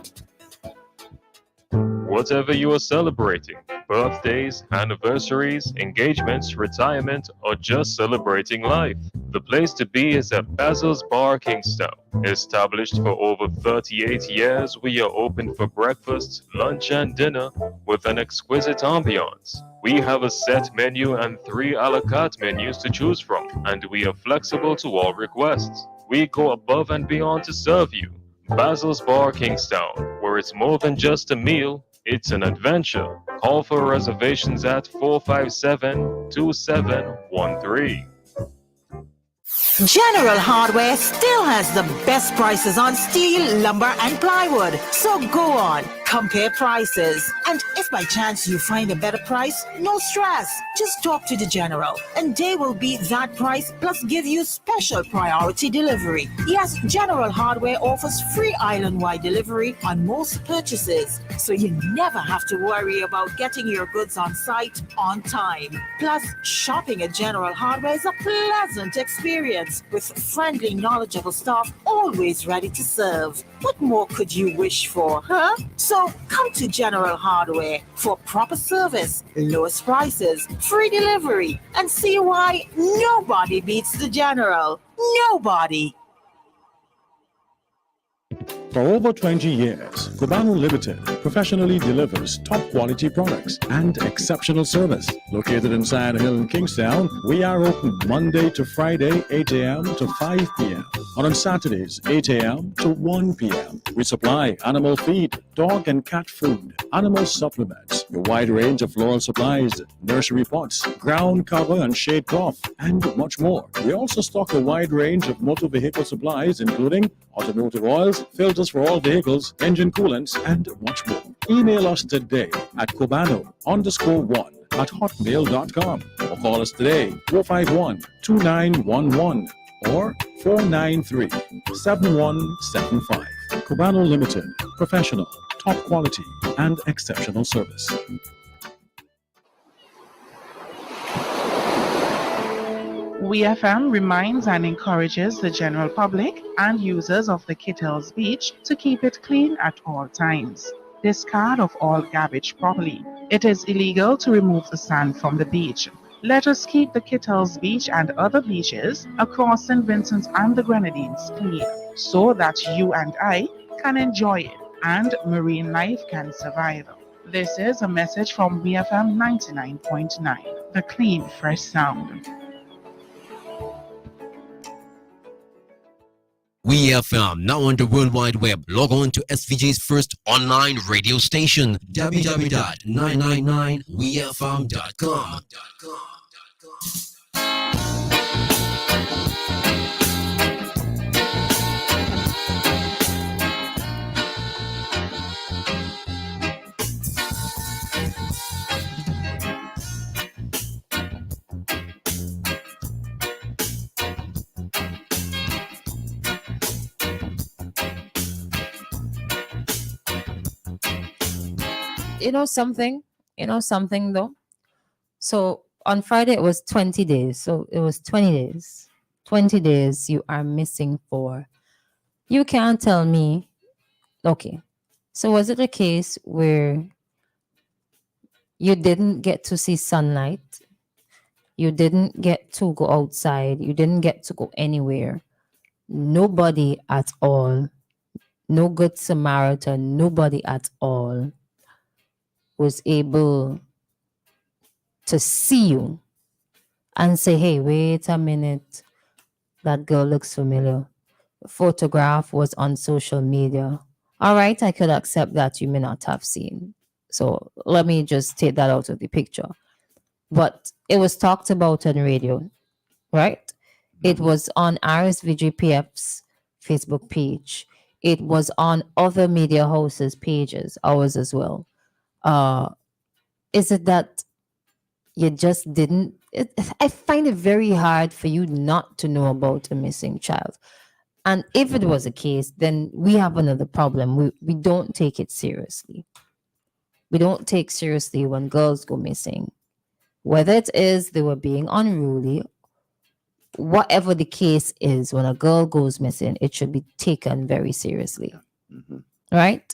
Whatever you are celebrating, birthdays, anniversaries, engagements, retirement, or just celebrating life, the place to be is at Basil's Bar Kingstown. Established for over 38 years, we are open for breakfast, lunch, and dinner with an exquisite ambiance. We have a set menu and 3 a la carte menus to choose from, and we are flexible to all requests. We go above and beyond to serve you. Basil's Bar Kingstown, where it's more than just a meal, it's an adventure. Call for reservations at 457-2713. General Hardware still has the best prices on steel, lumber, and plywood. So go on, compare prices. And if by chance you find a better price, no stress. Just talk to the General, and they will beat that price plus give you special priority delivery. Yes, General Hardware offers free island-wide delivery on most purchases, so you never have to worry about getting your goods on site on time. Plus, shopping at General Hardware is a pleasant experience with friendly, knowledgeable staff always ready to serve. What more could you wish for, huh? So come to General Hardware for proper service, lowest prices, free delivery, and see why nobody beats the General. Nobody. For over 20 years, the Banner Limited professionally delivers top quality products and exceptional service. Located inside Hill in Kingstown, we are open Monday to Friday, 8 a.m. to 5 p.m. And on Saturdays, 8 a.m. to 1 p.m., we supply animal feed, dog and cat food, animal supplements, a wide range of floral supplies, nursery pots, ground cover and shade cloth, and much more. We also stock a wide range of motor vehicle supplies, including automotive oils, filters for all vehicles, engine coolants, and much more. Email us today at cubano_1@hotmail.com or call us today 451-2911 or 493-7175. Cubano Limited, professional, top quality, and exceptional service. WEFM reminds and encourages the general public and users of the Kittles Beach to keep it clean at all times. Discard of all garbage properly. It is illegal to remove the sand from the beach. Let us keep the Kittles Beach and other beaches across St. Vincent and the Grenadines clean so that you and I can enjoy it and marine life can survive. This is a message from WEFM 99.9, the clean, fresh sound. WEFM, now on the World Wide Web. Log on to SVJ's first online radio station, www.999wefm.com. You know something though. So on Friday it was 20 days. So it was 20 days. 20 days you are missing for. You can't tell me. Okay. So was it a case where you didn't get to see sunlight? You didn't get to go outside. You didn't get to go anywhere. Nobody at all. No good Samaritan. Nobody at all was able to see you and say, hey, wait a minute, that girl looks familiar. The photograph was on social media. All right, I could accept that you may not have seen. So let me just take that out of the picture. But it was talked about on radio, right? It was on RSVGPF's Facebook page. It was on other media houses' pages, ours as well. Is it that you just didn't? I find it very hard for you not to know about a missing child. And if it was a case, then we have another problem. We don't take it seriously. We don't take seriously when girls go missing. Whether it is they were being unruly, whatever the case is, when a girl goes missing, it should be taken very seriously. Right?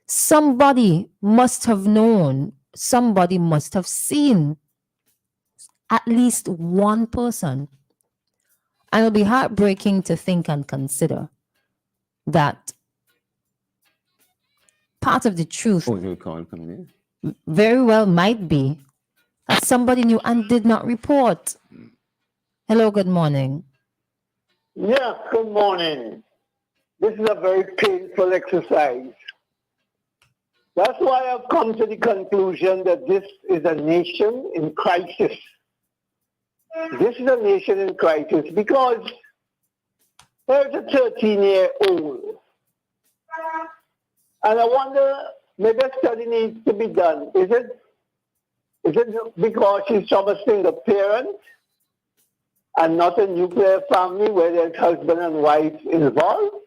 Somebody must have known, somebody must have seen at least one person. And it'll be heartbreaking to think and consider that part of the truth very well might be that somebody knew and did not report. Hello, good morning. Yes, good morning. This is a very painful exercise. That's why I've come to the conclusion that this is a nation in crisis. This is a nation in crisis because there's a 13-year-old. And I wonder, maybe a study needs to be done. Is it because she's from a single parent and not a nuclear family where there's husband and wife involved?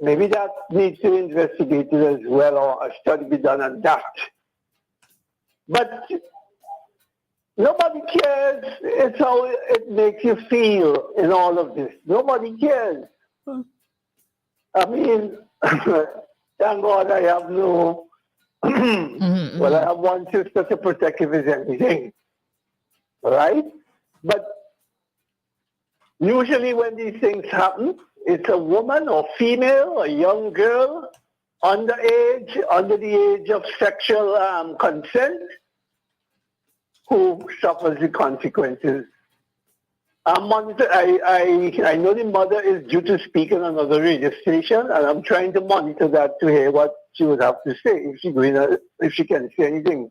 Maybe that needs to be investigated as well, or a study be done on that. But nobody cares. It's how it makes you feel in all of this. Nobody cares. I mean, thank God I have no, well, I have one sister to protect if it's anything. Right? But usually when these things happen, it's a woman or female, a young girl, under the age of sexual consent, who suffers the consequences. I'm monitor. I know the mother is due to speak on another radio station, and I'm trying to monitor that to hear what she would have to say if she can say anything.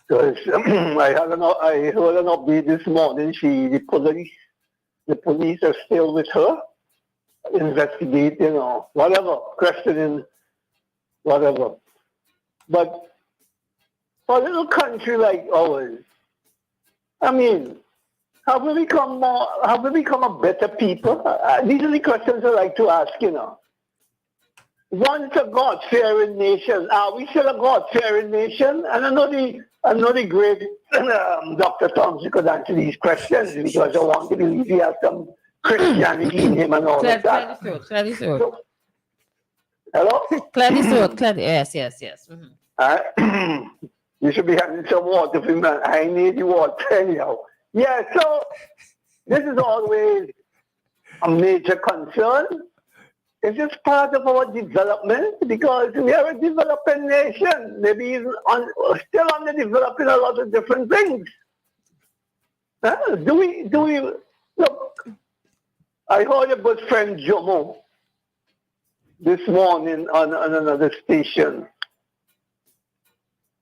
Because I heard an update this morning. The police are still with her, investigating or whatever, questioning, whatever. But for a little country like ours, I mean, have we become a better people? These are the questions I like to ask, Once a God-fearing nation, are we still a God-fearing nation? And I know the great Dr. Thompson could answer these questions because I want to believe he has some Christianity in him and all of that. Clear the throat. So, hello? Clear the throat. Yes. Mm-hmm. You should be having some water for me, man. I need the water anyhow. Yeah, so this is always a major concern. It's just part of our development because we are a developing nation. Maybe even still underdeveloping a lot of different things. Do we look? I heard a good friend Jomo this morning on another station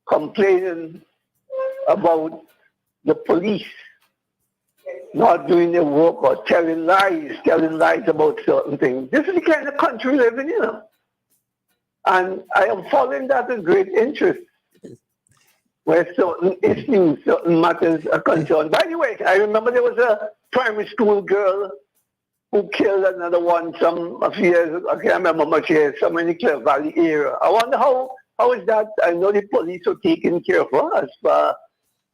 complaining about the police not doing their work or telling lies about certain things. This is the kind of country we live in, And I am following that with great interest, where certain issues, certain matters are concerned. By the way, I remember there was a primary school girl who killed another one a few years ago. I can't remember much years, somewhere in the Clear Valley area. I wonder how is that? I know the police are taking care of her.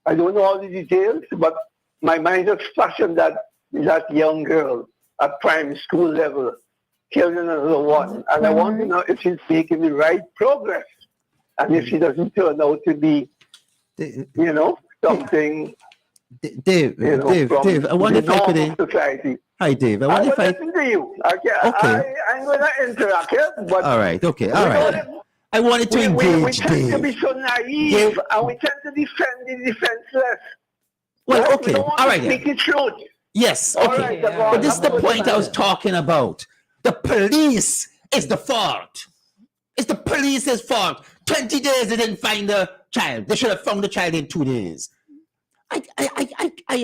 I don't know all the details, but my mind is flashed on that young girl at primary school level killing another one. And I want to know if she's making the right progress and if she doesn't turn out to be, something. Dave, I wonder if I could. Society. Hi, Dave. I wonder if I. Listen to you. Okay. I'm going to interact here, but. All right. Okay. All right. I wanted to engage, we tend Dave. to be so naive, and we tend to defend the defenseless. Well, okay. We don't want all right. to speak the truth. Yes. All Okay. right, But this is the point I was talking about. The police is the fault. It's the police's fault. 20 days they didn't find the child. They should have found the child in 2 days. I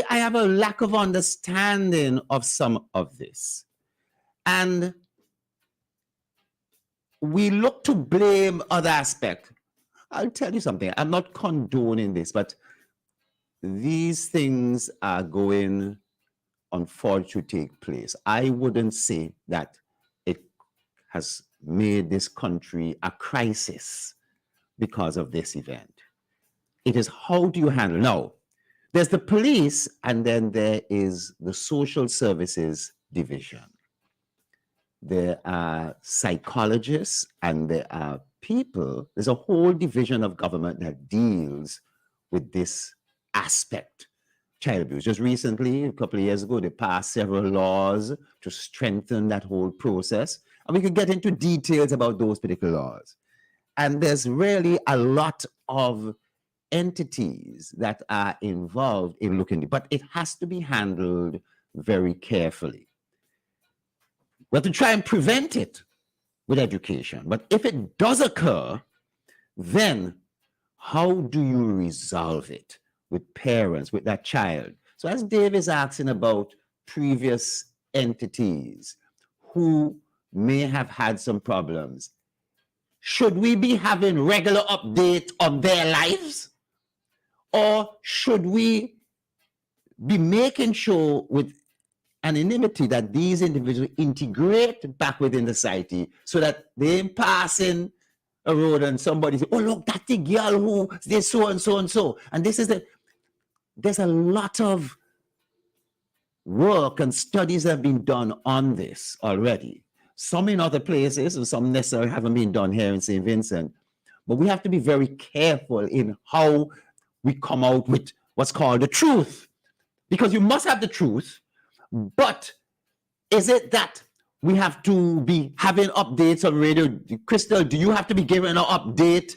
have a lack of understanding of some of this. And we look to blame other aspects. I'll tell you something. I'm not condoning this, but these things are going, unfortunately, to take place. I wouldn't say that it has made this country a crisis because of this event. It is how do you handle. Now, there's the police, and then there is the social services division. There are psychologists, and there are people. There's a whole division of government that deals with this aspect, child abuse. Just recently, a couple of years ago, they passed several laws to strengthen that whole process. And we could get into details about those particular laws. And there's really a lot of entities that are involved in looking, but it has to be handled very carefully. We have to try and prevent it with education. But if it does occur, then how do you resolve it with parents, with that child? So as Dave is asking about previous entities who may have had some problems, should we be having regular updates on their lives? Or should we be making sure with anonymity that these individuals integrate back within the society so that they ain't passing a road and somebody say, oh, look, that's the girl who did so and so and so. And this is there's a lot of work and studies that have been done on this already. Some in other places and some necessarily haven't been done here in St. Vincent. But we have to be very careful in how we come out with what's called the truth. Because you must have the truth, but is it that we have to be having updates on radio? Christal, do you have to be giving an update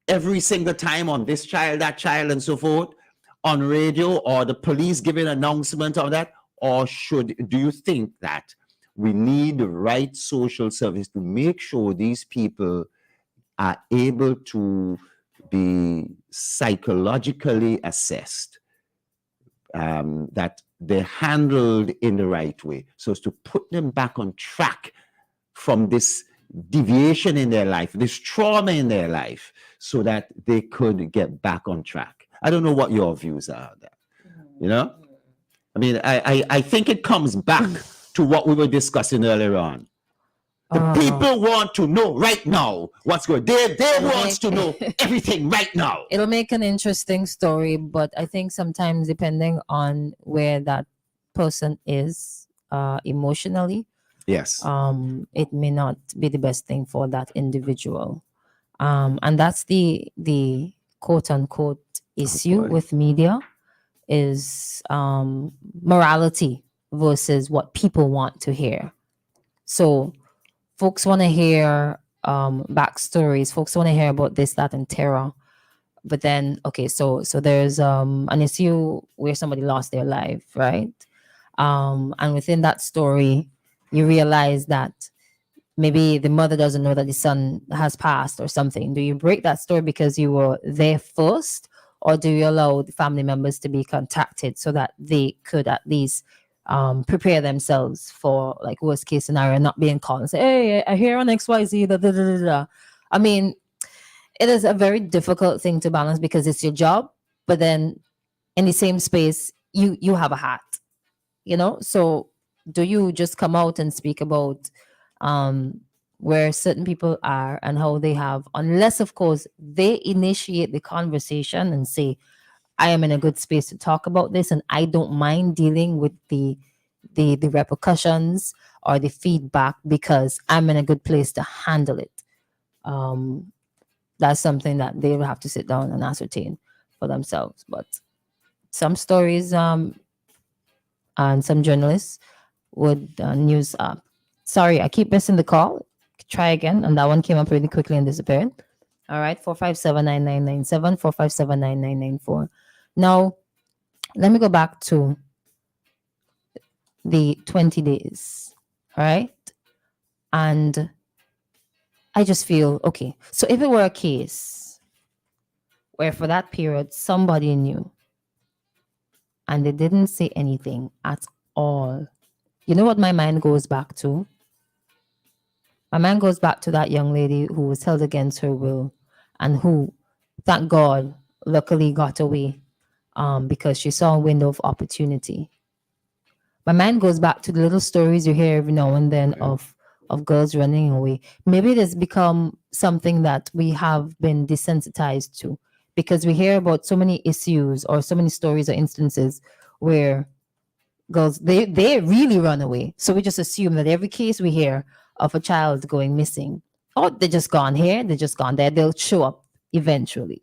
every single time on this child, that child, and so forth on radio, or the police giving an announcement of that? or do you think that we need the right social service to make sure these people are able to be psychologically assessed, that they're handled in the right way, so as to put them back on track from this deviation in their life, this trauma in their life, so that they could get back on track? I don't know what your views are on that. You know, I mean, I think it comes back to what we were discussing earlier on. The people want to know right now what's going. They want to know everything right now. It'll make an interesting story, but I think sometimes depending on where that person is emotionally, yes, it may not be the best thing for that individual. And that's the quote unquote issue with media, is morality versus what people want to hear. So folks want to hear backstories. Folks want to hear about this, that, and terror. But then, okay, so there's an issue where somebody lost their life, right? And within that story, you realize that maybe the mother doesn't know that the son has passed or something. Do you break that story because you were there first, or do you allow the family members to be contacted so that they could at least prepare themselves for like worst case scenario, not being called and say, hey, I hear on XYZ, da, da, da, da, da. I mean, it is a very difficult thing to balance because it's your job, but then in the same space, you have a hat, you know? So do you just come out and speak about where certain people are and how they have, unless of course they initiate the conversation and say, I am in a good space to talk about this, and I don't mind dealing with the repercussions or the feedback because I'm in a good place to handle it. That's something that they will have to sit down and ascertain for themselves. But some stories and some journalists would news up. Sorry, I keep missing the call. Try again, and that one came up really quickly and disappeared. All right, 457-9997, 457-9994. Now, let me go back to the 20 days, all right? And I just feel, okay, so if it were a case where for that period somebody knew and they didn't say anything at all, you know what my mind goes back to? My mind goes back to that young lady who was held against her will and who, thank God, luckily got away because she saw a window of opportunity. My mind goes back to the little stories you hear every now and then of girls running away. Maybe it has become something that we have been desensitized to because we hear about so many issues or so many stories or instances where girls, they really run away. So we just assume that every case we hear of a child going missing, oh, they just gone here, they just gone there, they'll show up eventually.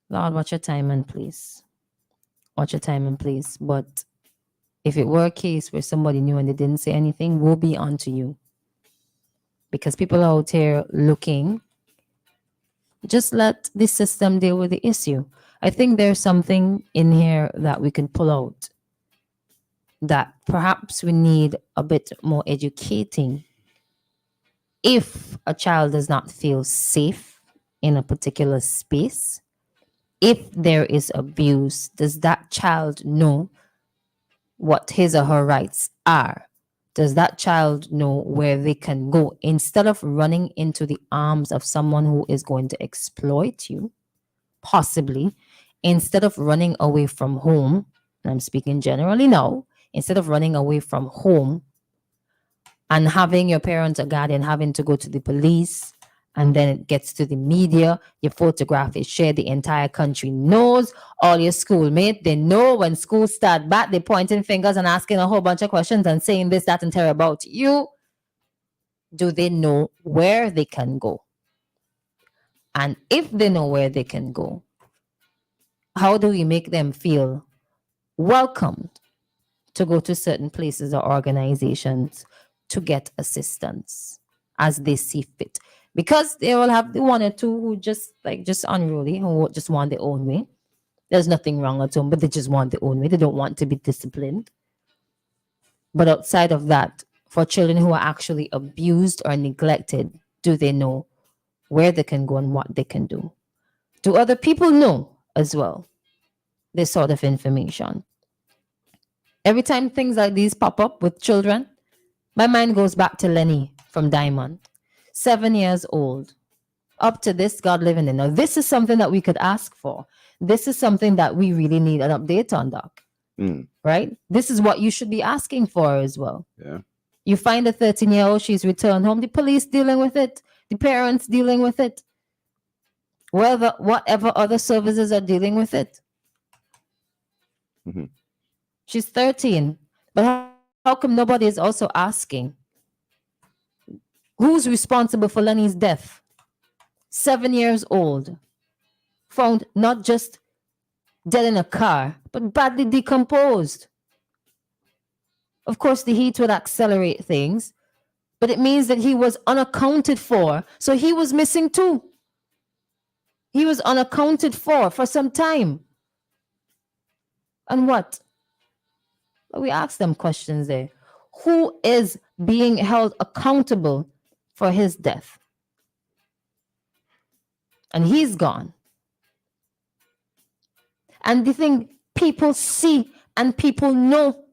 Lord, watch your timing, please. Watch your timing, please. But if it were a case where somebody knew and they didn't say anything, woe be unto you. Because people are out here looking. Just let the system deal with the issue. I think there's something in here that we can pull out that perhaps we need a bit more educating. If a child does not feel safe in a particular space, if there is abuse, does that child know what his or her rights are? Does that child know where they can go instead of running into the arms of someone who is going to exploit you, possibly, instead of running away from home, and I'm speaking generally now, instead of running away from home and having your parent or guardian having to go to the police, and then it gets to the media, your photograph is shared, the entire country knows, all your schoolmates, they know when school start back, they're pointing fingers and asking a whole bunch of questions and saying this, that, and terror about you. Do they know where they can go? And if they know where they can go, how do we make them feel welcomed to go to certain places or organizations to get assistance as they see fit? Because they will have the one or two who just unruly, who just want their own way. There's nothing wrong at home, but they just want their own way. They don't want to be disciplined. But outside of that, for children who are actually abused or neglected, do they know where they can go and what they can do? Do other people know as well this sort of information? Every time things like these pop up with children, my mind goes back to Lenny from Diamond, 7 years old. Up to this, God living in. Now, this is something that we could ask for. This is something that we really need an update on, Doc. Right? This is what you should be asking for as well. Yeah. You find a 13-year-old, she's returned home, the police dealing with it, the parents dealing with it, whatever other services are dealing with it. She's 13, but how come nobody is also asking who's responsible for Lenny's death? 7 years old, found not just dead in a car, but badly decomposed. Of course, the heat would accelerate things, but it means that he was unaccounted for. So he was missing too. He was unaccounted for some time. And what? We asked them questions there. Who is being held accountable for his death? And he's gone. And the thing, people see and people know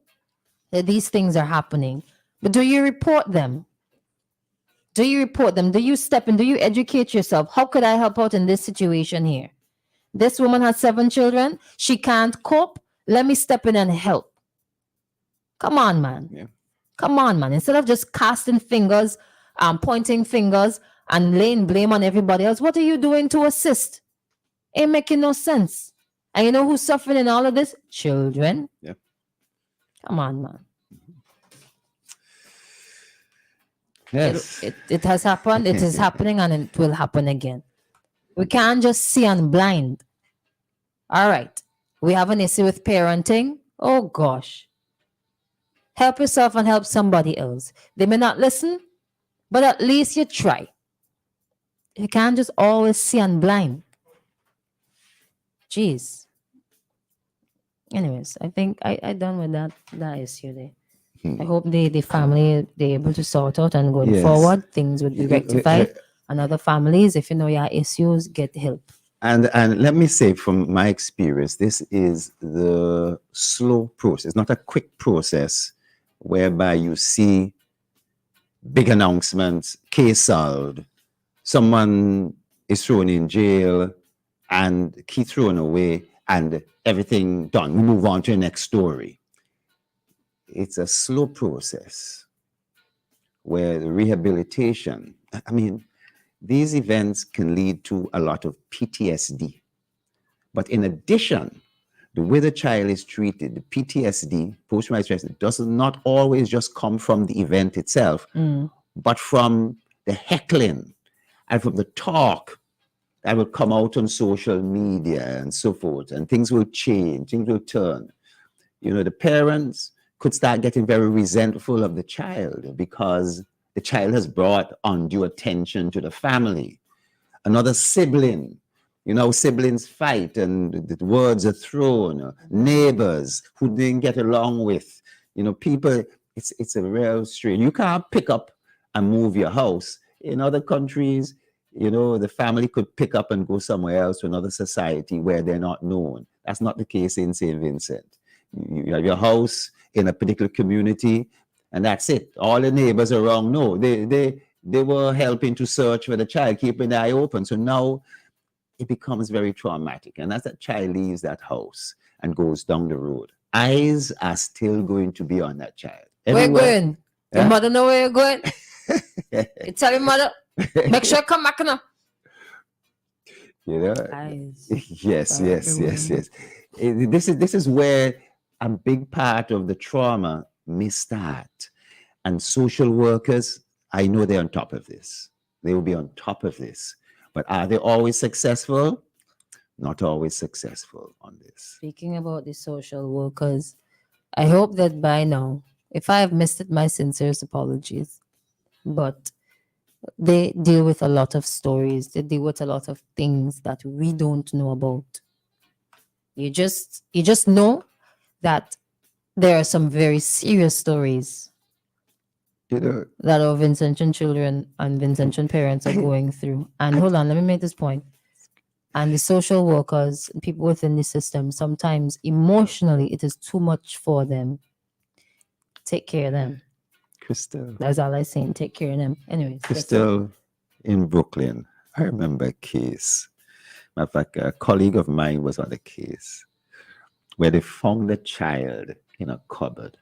that these things are happening. But do you report them? Do you report them? Do you step in? Do you educate yourself? How could I help out in this situation here? This woman has 7 children. She can't cope. Let me step in and help. Come on, man. Yeah. Come on, man. Instead of just casting fingers, pointing fingers, and laying blame on everybody else, what are you doing to assist? Ain't making no sense. And you know who's suffering in all of this? Children. Yeah. Come on, man. Yes. It has happened, it is happening, and it will happen again. We can't just see and blind. All right. We have an issue with parenting. Oh, gosh. Help yourself and help somebody else. They may not listen, but at least you try. You can't just always see and blind. Jeez. Anyways, I think I done with that issue there. I hope the family, they're able to sort out, and going forward, things would be rectified. And other families, if you know your issues, get help. And let me say, from my experience, this is the slow process, not a quick process whereby you see big announcements, case solved, someone is thrown in jail and key thrown away, and everything done. We move on to the next story. It's a slow process where the rehabilitation, I mean, these events can lead to a lot of PTSD. But in addition, the way the child is treated, the PTSD, post-traumatic stress, does not always just come from the event itself, but from the heckling and from the talk that will come out on social media and so forth. And things will change, things will turn. You know, the parents could start getting very resentful of the child because the child has brought undue attention to the family. Another sibling, you know, siblings fight and the words are thrown, neighbors who didn't get along with, you know, people, it's a real strain. You can't pick up and move your house. In other countries, you know, the family could pick up and go somewhere else to another society where they're not known. That's not the case in St. Vincent. You have your house in a particular community, and that's it. All the neighbors around know. They were helping to search for the child, keeping the eye open. So now it becomes very traumatic. And as that child leaves that house and goes down the road, eyes are still going to be on that child. Where you going? Your mother know where you're going? You tell your mother, make sure you come back now. You know? Eyes. Yes. This is where a big part of the trauma may start. And social workers, I know they're on top of this. They will be on top of this. But are they always successful? Not always successful on this. Speaking about the social workers, I hope that by now, if I have missed it, my sincerest apologies. But they deal with a lot of stories. They deal with a lot of things that we don't know about. You just know that there are some very serious stories that our Vincentian children and Vincentian parents are going through. And hold on, let me make this point. And the social workers, people within the system, sometimes emotionally it is too much for them. Take care of them. Christal. That's all I'm saying. Take care of them. Anyways. Christal, in Brooklyn, I remember a case. Matter of fact, a colleague of mine was on a case where they found a child in a cupboard.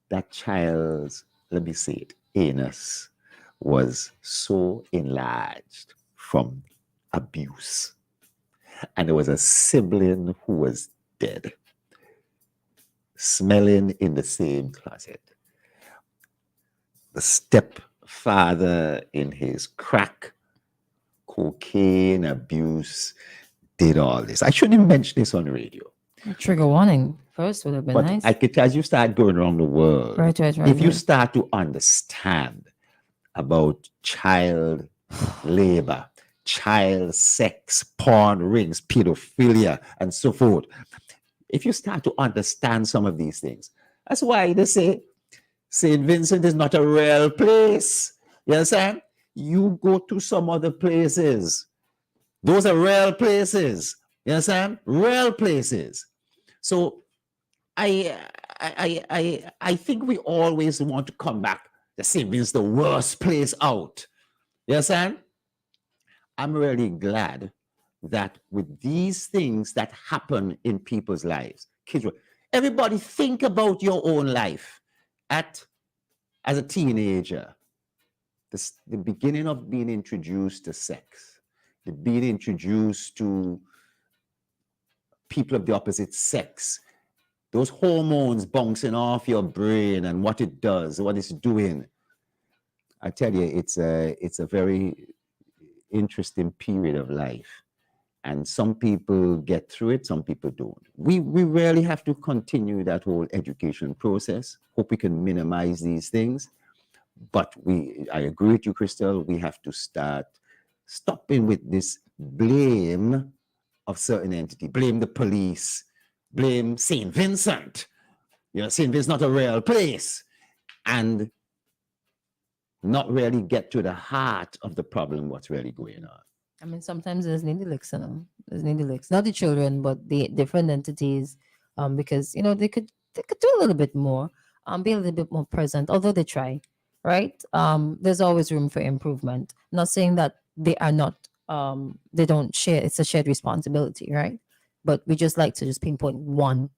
That child's, let me say it, anus was so enlarged from abuse. And there was a sibling who was dead, smelling in the same closet. The stepfather, in his crack, cocaine abuse, did all this. I shouldn't mention this on radio. Trigger warning first would have been But nice. I could, as you start going around the world, Right. if you start to understand about child labor, child sex, porn rings, pedophilia, and so forth, if you start to understand some of these things, that's why they say St. Vincent is not a real place. You understand? You go to some other places. Those are real places. You understand? Real places. So I think we always want to come back to St. Vincent's the worst place out. You understand? I'm really glad that with these things that happen in people's lives, kids, everybody think about your own life as a teenager. The beginning of being introduced to sex, the being introduced to people of the opposite sex, those hormones bouncing off your brain and what it does, what it's doing. I tell you, it's a very interesting period of life. And some people get through it, some people don't. We really have to continue that whole education process. Hope we can minimize these things. But I agree with you, Christal, we have to start stopping with this blame of certain entity. Blame the police, blame St. Vincent. You know, St. Vincent's not a real place. And not really get to the heart of the problem, what's really going on. I mean, sometimes there's needy licks, There's needy licks. Not the children, but the different entities. Because they could do a little bit more, be a little bit more present, although they try, right? There's always room for improvement. Not saying that they are not, they don't share, it's a shared responsibility, right? But we just like to just pinpoint one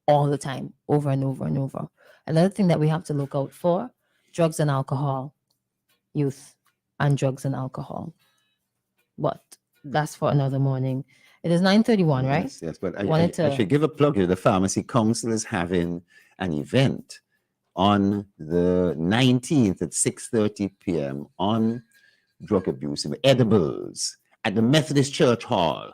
all the time, over and over and over. Another thing that we have to look out for, drugs and alcohol, youth and drugs and alcohol. But that's for another morning. It is 9:31, right? Yes, but I should give a plug here. The Pharmacy Council is having an event on the 19th at 6:30 p.m. on drug abuse and edibles at the Methodist Church Hall.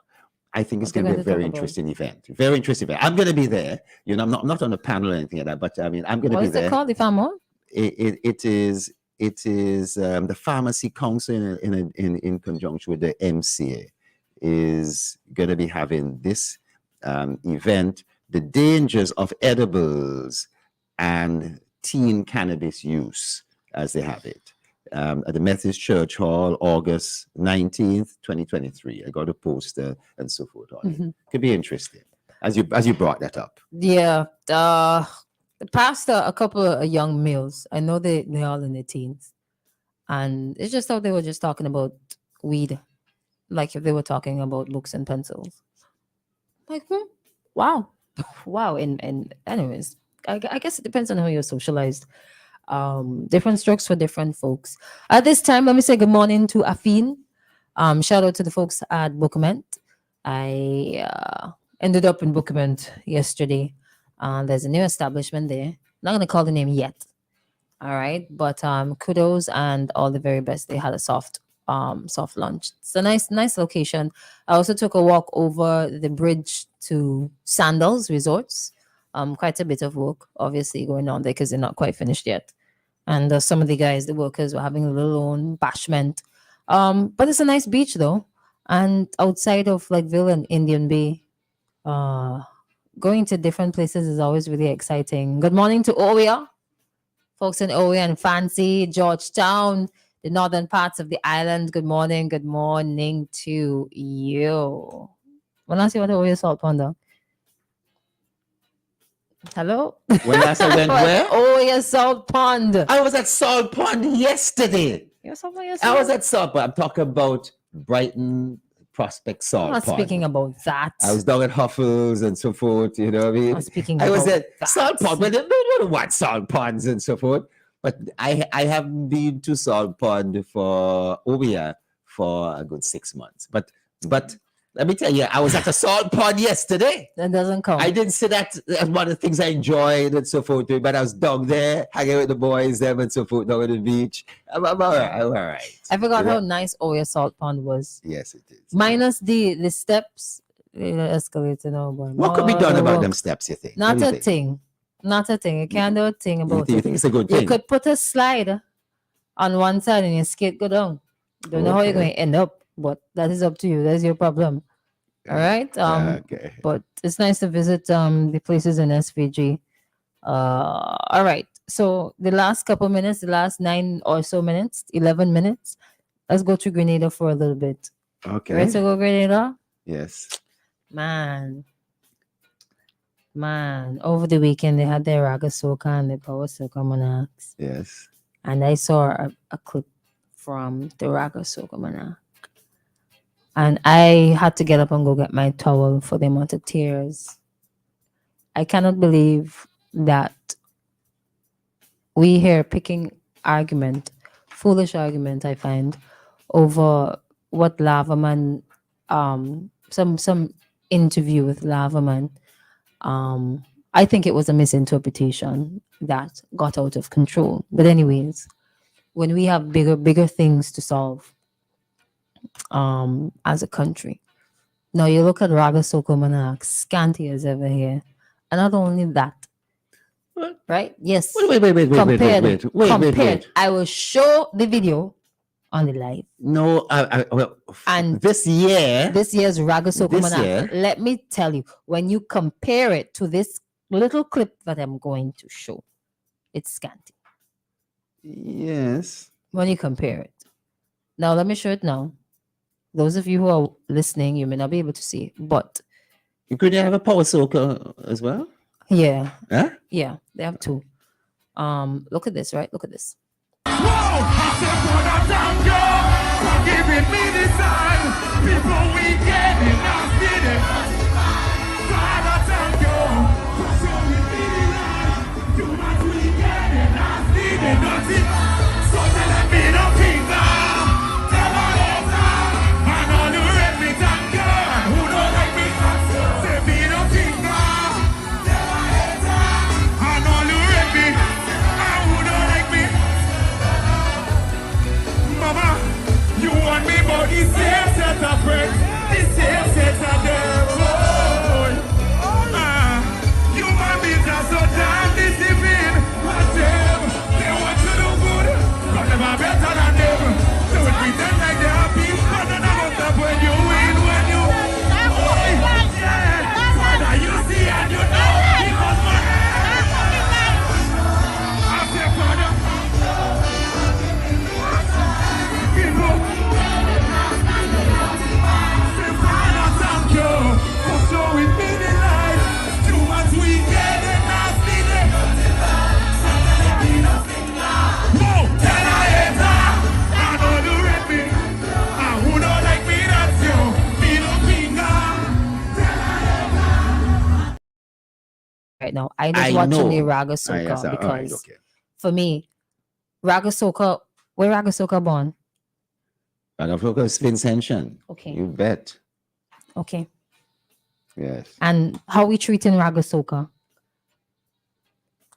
I think it's going to be a very interesting event. Very interesting event. I'm going to be there. I'm not on a panel or anything like that, but I mean, I'm going to be there. What is it called, if I'm on? It is the Pharmacy Council in conjunction with the MCA is going to be having this event, the dangers of edibles and teen cannabis use, as they have it, at the Methodist Church Hall, August 19th, 2023. I got a poster and so forth on it. Could be interesting, as you brought that up. Yeah. The pastor, a couple of young males, I know they're all in their teens. And it's just how they were just talking about weed, like if they were talking about books and pencils. Like, wow. Wow. And anyways, I guess it depends on how you're socialized. Different strokes for different folks. At this time, let me say good morning to Afine. Shout out to the folks at Bookament. I ended up in Bookament yesterday. There's a new establishment there. Not going to call the name yet. All right. But kudos and all the very best. They had a soft lunch. It's a nice location. I also took a walk over the bridge to Sandals Resorts. Quite a bit of work, obviously, going on there because they're not quite finished yet. And some of the guys, the workers, were having a little own bashment. But it's a nice beach, though. And outside of like Ville and Indian Bay, going to different places is always really exciting. Good morning to Oya, folks in Oya and Fancy, Georgetown, the northern parts of the island. Good morning to you. When I see what the Oya Salt Pond, though. Hello? When last I went where? Oya Salt Pond. I was at Salt Pond yesterday. You're somewhere I was at Salt Pond. I'm talking about Brighton Prospect Salt I'm not Pond. speaking about that. I was down at Huffles and so forth, you know what I mean? I'm speaking I was about at that. Salt Pond, but they don't want salt ponds and so forth. But I haven't been to Salt Pond for Obia for a good 6 months. But let me tell you, I was at a salt pond yesterday. That doesn't count. I didn't say that as one of the things I enjoyed and so forth, but I was down there hanging with the boys, them and so forth, down at the beach. I'm all right. I'm all right. I forgot You how know? nice Oya Salt Pond was. Yes, it is. Minus the steps, escalator now. What could be done about them steps, you think? Not What do you a think? thing. Not a thing. You can't do a thing about You it. think it's a good You thing? could put a slide on one side and your skate go down. Don't know how you're going to end up, but that is up to you. That's your problem. All right. Okay. But it's nice to visit the places in SVG. All right. So the last couple minutes, the last 9 or so minutes, 11 minutes, let's go to Grenada for a little bit. Okay. Ready to go Grenada? Yes. Man, over the weekend they had their Raga Soca and the Power Soca Monarchs. Yes. And I saw a clip from the Raga Soca Monarch. And I had to get up and go get my towel for the amount of tears. I cannot believe that we here picking argument, foolish argument, I find, over what Lavaman, some interview with Lavaman. I think it was a misinterpretation that got out of control. But anyways, when we have bigger things to solve, as a country. Now you look at Raga Soca Monarch, scanty as ever here. And not only that, right? Yes. Compared. I will show the video on the live. No, well, and this year's Raga Soca Monarch, year, let me tell you, when you compare it to this little clip that I'm going to show, it's scanty. Yes. When you compare it. Now let me show it now. Those of you who are listening, you may not be able to see it, but could you have a Power Soca as well? Yeah. Huh? Yeah, they have 2. Look at this, right? Look at this. The same set of friends, the same set of devil. Human beings are so damn deceiving. Watch them, they want to do good, but never better than them. So we pretend like they're happy, but none of us up when you win, when you. Oh, yeah. Father, you see and you know, because my I say, Father, people. Right now, I just watching the Raga Soca yes, because right, okay. For me, Raga Soca, where Raga Soca born? Raga Soca is Vincentian. Okay. You bet. Okay. Yes. And how we treating Raga Soca?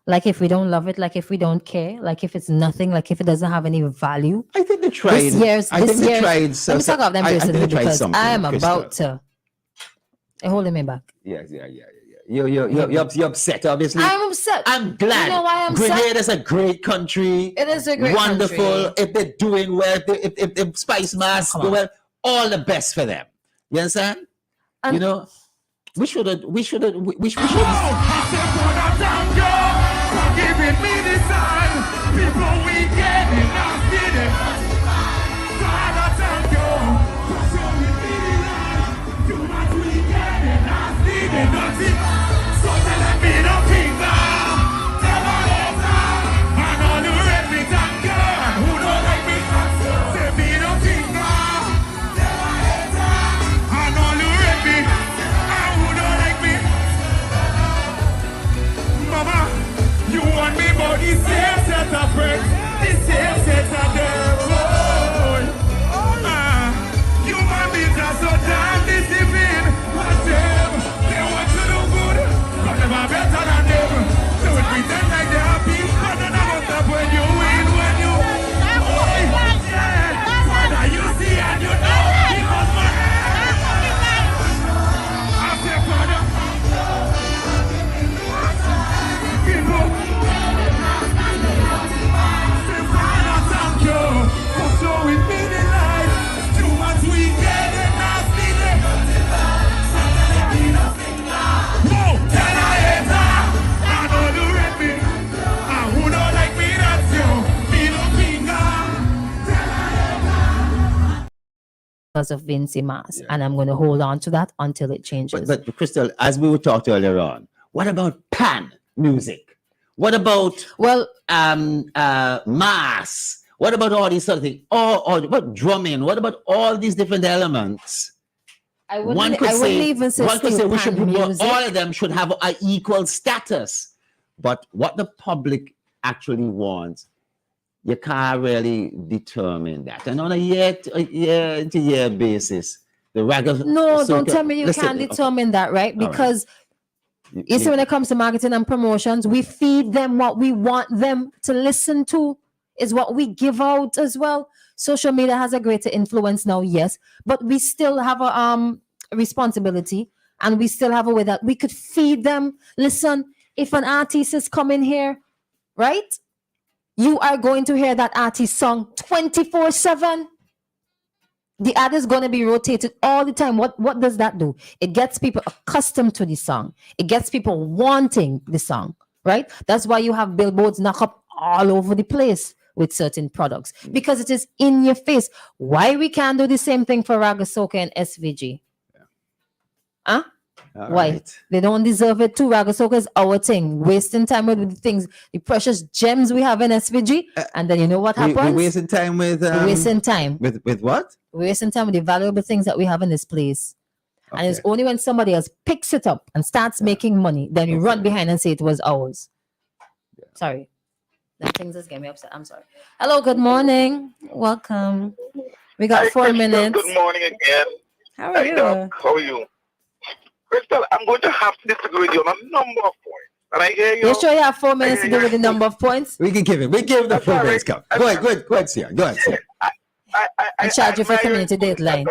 Like if we don't love it, like if we don't care, like if it's nothing, like if it doesn't have any value. I think they tried. Let me talk about them personally because I am about to. They're holding me back. Yes, yeah. You're upset, obviously. I'm upset. I'm glad. You know why I'm upset? Grenada is a great country. It is a great wonderful. country. If they're doing well, if Spice Mask do well, all the best for them. You understand? You know, we should. Giving me the sign before we get it. Now see them. Father, thank you for showing me the light. Too much we get it. Now see them. Nothing. So tell me nothing now. Tell my later. And all the red me thank God. Who don't like me? Tell me nothing now. Tell my later. And all the red me. And who don't like me? Mama. You want me but the same set of friends, the same set of devil. Human beings are so damn deceiving. But them, they want to do good, but them are better than them. So we pretend like they're happy, but then I don't stop when you win, when you yeah. Father, you see and you know, because my I say, Father, people. Because of Vincy Mas, and I'm going to hold on to that until it changes. But Christal, as we were talking earlier on, what about pan music? What about mass? What about all these sort of things? Or what drumming? What about all these different elements? I wouldn't even say we should all of them should have an equal status. But what the public actually wants, you can't really determine that. And on a year-to-year basis, the regular. No, don't tell me you can't determine that, right? Because you see, when it comes to marketing and promotions, we feed them what we want them to listen to, is what we give out as well. Social media has a greater influence now, yes, but we still have a responsibility, and we still have a way that we could feed them. Listen, if an artist is coming here, right, you are going to hear that artist song 24/7. The ad is going to be rotated all the time. What does that do? It gets people accustomed to the song. It gets people wanting the song, right? That's why you have billboards knock up all over the place with certain products, because it is in your face. Why we can't do the same thing for Raga Soca and SVG? Huh? Why? Right. They don't deserve it too. Raga Soca is our thing. Wasting time with the things, the precious gems we have in SVG, and then you know what happens? We're wasting time with wasting time with what? We're wasting time with the valuable things that we have in this place. Okay. And it's only when somebody else picks it up and starts making money, then you run behind and say it was ours. Yeah. Sorry. That thing just get me upset. I'm sorry. Hello, good morning. Welcome. We got 4 minutes. Good morning again. How are you? How are you? Christal, I'm going to have to disagree with you on a number of points. And I hear you. You sure you have 4 minutes to do with the number of points? We can give it. We give the 4 minutes. Go ahead, Sia. Go ahead, Sia. I charge you for community dateline.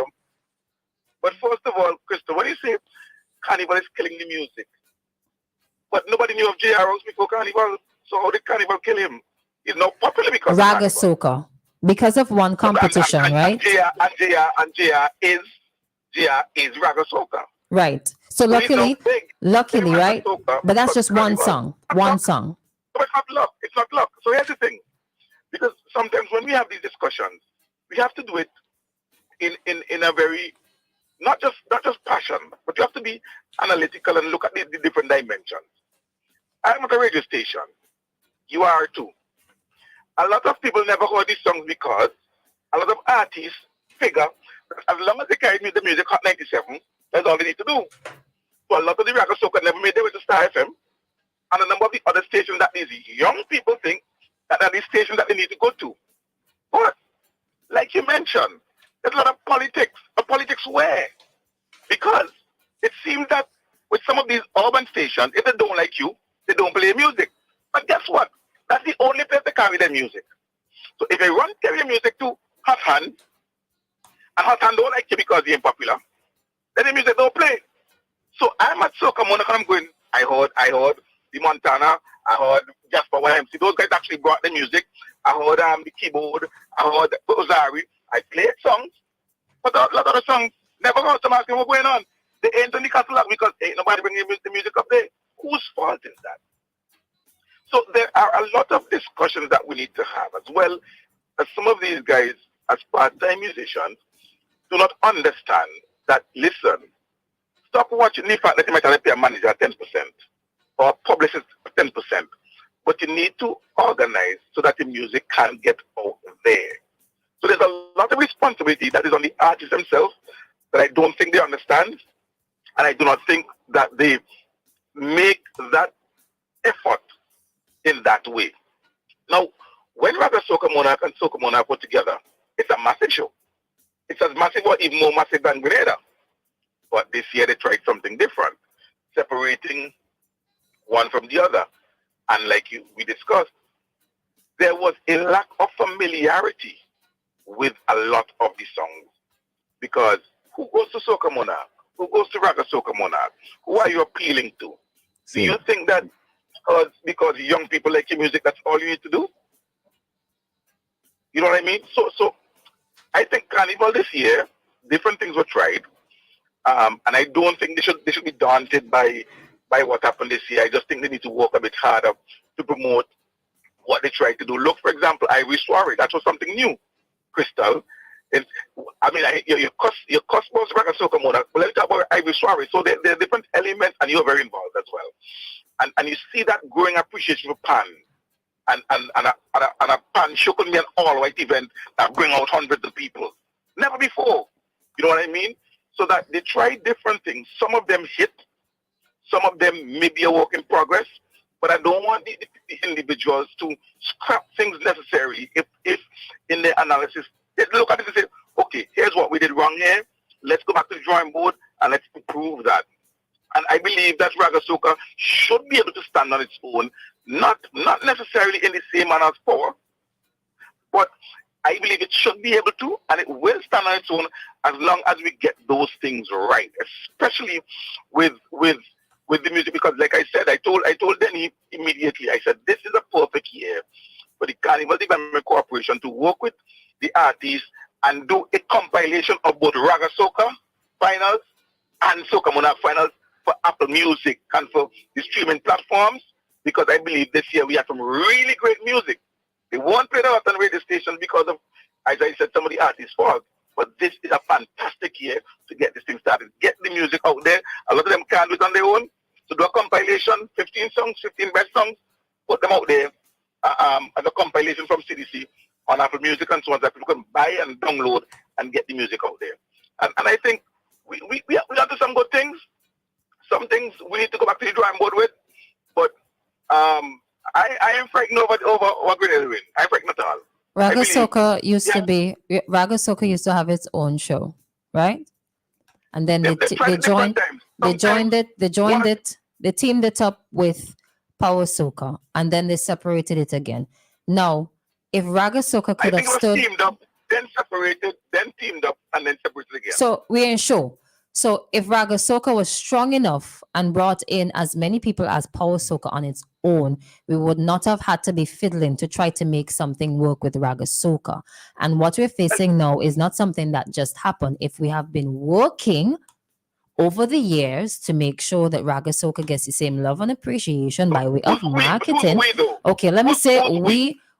But first of all, Christal, when you say Carnival is killing the music, but nobody knew of Jerrol before Carnival, so how did Carnival kill him? He's not popular because Raga Soca, because of one competition, right? And JR is Raga Soca. Right. So luckily, right? But that's just one song. One song. But it's not luck. It's not luck. So here's the thing. Because sometimes when we have these discussions, we have to do it in a very not just passion, but you have to be analytical and look at the different dimensions. I'm at a radio station. You are too. A lot of people never heard these songs because a lot of artists figure that as long as they carry the music Hot 97, that's all they need to do. So a lot of the Raga Soca never made their way to Star FM, and a number of the other stations that these young people think that are the stations that they need to go to. But like you mentioned, there's a lot of politics. But politics where? Because it seems that with some of these urban stations, if they don't like you, they don't play music. But guess what? That's the only place they carry their music. So if they carry music to Hot Hand, and Hot Hand don't like you because you're popular, then the music don't play. So I'm at Soca Monaco and I'm going, I heard the Montana, I heard Jasper YMC. Those guys actually brought the music. I heard the keyboard, I heard Ozari. I played songs, But a lot of the songs never go to asking what's going on. They ain't on the catalog because ain't nobody bringing the music up there. Whose fault is that? So there are a lot of discussions that we need to have, as well as some of these guys, as part-time musicians, do not understand that, listen, stop watching the fact that you might have to pay a manager 10% or publicist 10%, but you need to organize so that the music can get out there. So there's a lot of responsibility that is on the artists themselves that I don't think they understand, and I do not think that they make that effort in that way. Now, when Raga Soca Monarch and Soca Monarch put together, it's a massive show. It's as massive or even more massive than Grenada. But this year they tried something different, separating one from the other. And like we discussed, there was a lack of familiarity with a lot of the songs. Because who goes to Soca Monarch? Who goes to Raga Soca Monarch? Who are you appealing to? Do you think that because young people like your music, that's all you need to do? You know what I mean? So I think Carnival this year, different things were tried. And I don't think they should be daunted by what happened this year. I just think they need to work a bit harder to promote what they tried to do. Look, for example, Irish Soiree. That was something new. Christal. Your cost was Raga Soca Monarch. But let's talk about Irish Soiree. So there are different elements, and you're very involved as well. And you see that growing appreciation for Pan. And a Pan show could be an all-white event that bring out hundreds of people. Never before. You know what I mean? So that they try different things. Some of them hit. Some of them may be a work in progress. But I don't want the individuals to scrap things necessary if in their analysis, they look at it and say, okay, here's what we did wrong here. Let's go back to the drawing board and let's improve that. And I believe that Raga Soca should be able to stand on its own, not necessarily in the same manner as Power, but I believe it should be able to, and it will stand on its own as long as we get those things right, especially with the music. Because, like I said, I told Denny immediately. I said this is a perfect year for the Carnival Development Corporation to work with the artists and do a compilation of both Raga Soca finals and Soca Monarch finals for Apple Music and for the streaming platforms, because I believe this year we have some really great music. They won't play that on radio stations because of, as I said, some of the artists' fault. But this is a fantastic year to get this thing started. Get the music out there. A lot of them can't do it on their own. So do a compilation, 15 songs, 15 best songs, put them out there as a compilation from CDC on Apple Music and so on, that people can buy and download and get the music out there. And I think we have to do some good things. Some things we need to go back to the drawing board with. But I am frightened over what Grenada win. I'm frightened at all. Raga Soca used to be, Raga Soca used to have its own show, right? And then they teamed it up with Power Soca, and then they separated it again. Now, if Raga Soca could have stood, teamed up, then separated, then teamed up, and then separated again. So we ain't sure. So if Raga Soca was strong enough and brought in as many people as Power Soca on its own, we would not have had to be fiddling to try to make something work with Raga Soca. And what we're facing now is not something that just happened. If we have been working over the years to make sure that Raga Soca gets the same love and appreciation by way of marketing. Okay, let me say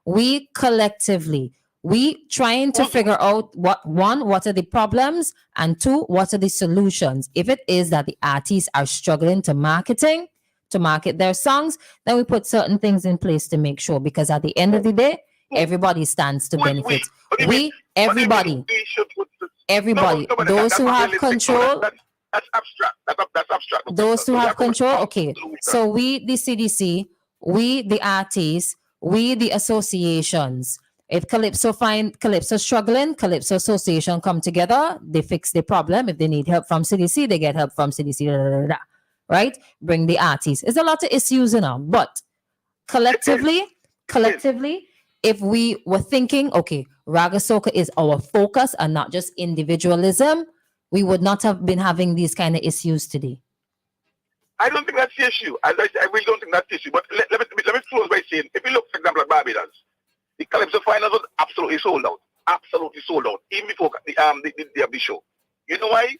we collectively, we trying to figure out what are the problems, and two, what are the solutions. If it is that the artists are struggling to market their songs, then we put certain things in place to make sure, because at the end of the day, everybody stands to benefit. Everybody, those who have control. That's abstract. That's abstract. Those who have control, okay. So we, the CDC, we, the artists, we, the associations. If Calypso struggling, Calypso Association come together, they fix the problem. If they need help from CDC, they get help from CDC, right? Bring the artists. There's a lot of issues now, but collectively, if we were thinking, okay, Raga Soca is our focus and not just individualism, we would not have been having these kind of issues today. I don't think that's the issue. I really don't think that's the issue. But let me close by saying, if you look, for example, at Barbados, the Calypso finals was absolutely sold out. absolutely sold out, even before the show. You know why?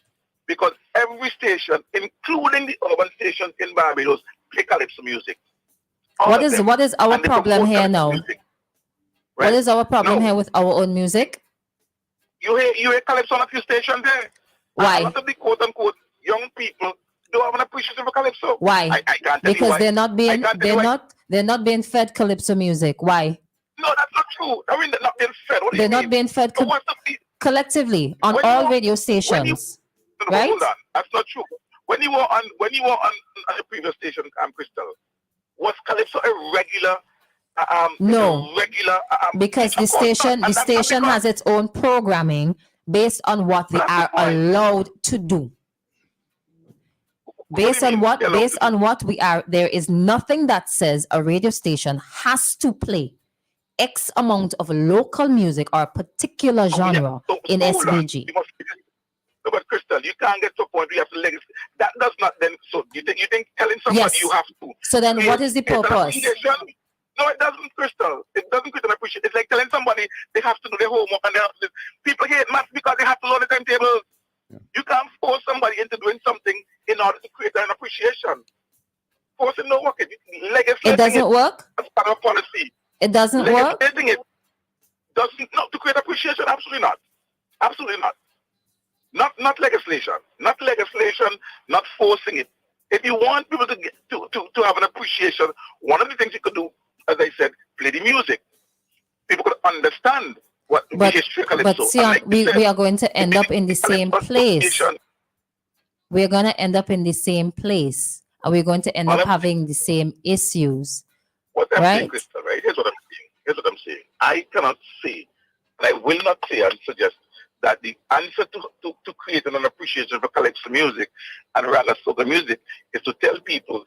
Because every station, including the urban stations in Barbados, play calypso music. What is our problem here now? Music, right? What is our problem here with our own music? You hear calypso on a few stations there. Why? A lot of the quote unquote young people don't have an appreciation for calypso. Why? I can't tell because you why. they're not being fed calypso music. Why? No, that's not true. I mean, they're not being fed. What do they're you not mean? being fed collectively on all radio stations. Right? Hold on. That's not true. When you were on the previous station, Christal, was calypso a regular? No, regular. Because the station has its own programming based on what they are allowed to do. Based on what we are, there is nothing that says a radio station has to play X amount of local music or a particular genre in SVG. No, but Christal, you can't get to a point where you have to legislate. That does not then. So you think telling somebody you have to. So then, what is the purpose? No, it doesn't, Christal. It doesn't create an appreciation. It's like telling somebody they have to do their homework and they have to. People hate maths because they have to learn the timetables. You can't force somebody into doing something in order to create an appreciation. Forcing no work. It doesn't work. As part of policy. It doesn't work. Legislating it doesn't not to create appreciation. Absolutely not. Absolutely not. Not legislation. Not legislation. Not forcing it. If you want people to have an appreciation, one of the things you could do, as I said, play the music. People could understand what the history of calypso. But see, we are going to end up in the same place. We are going to end up in the same place. And we're going to end up having the same issues. What I'm saying, Christal, right? Here's what I'm saying. I cannot say, and I will not say and suggest that the answer to creating an appreciation for calypso music and raga soca music is to tell people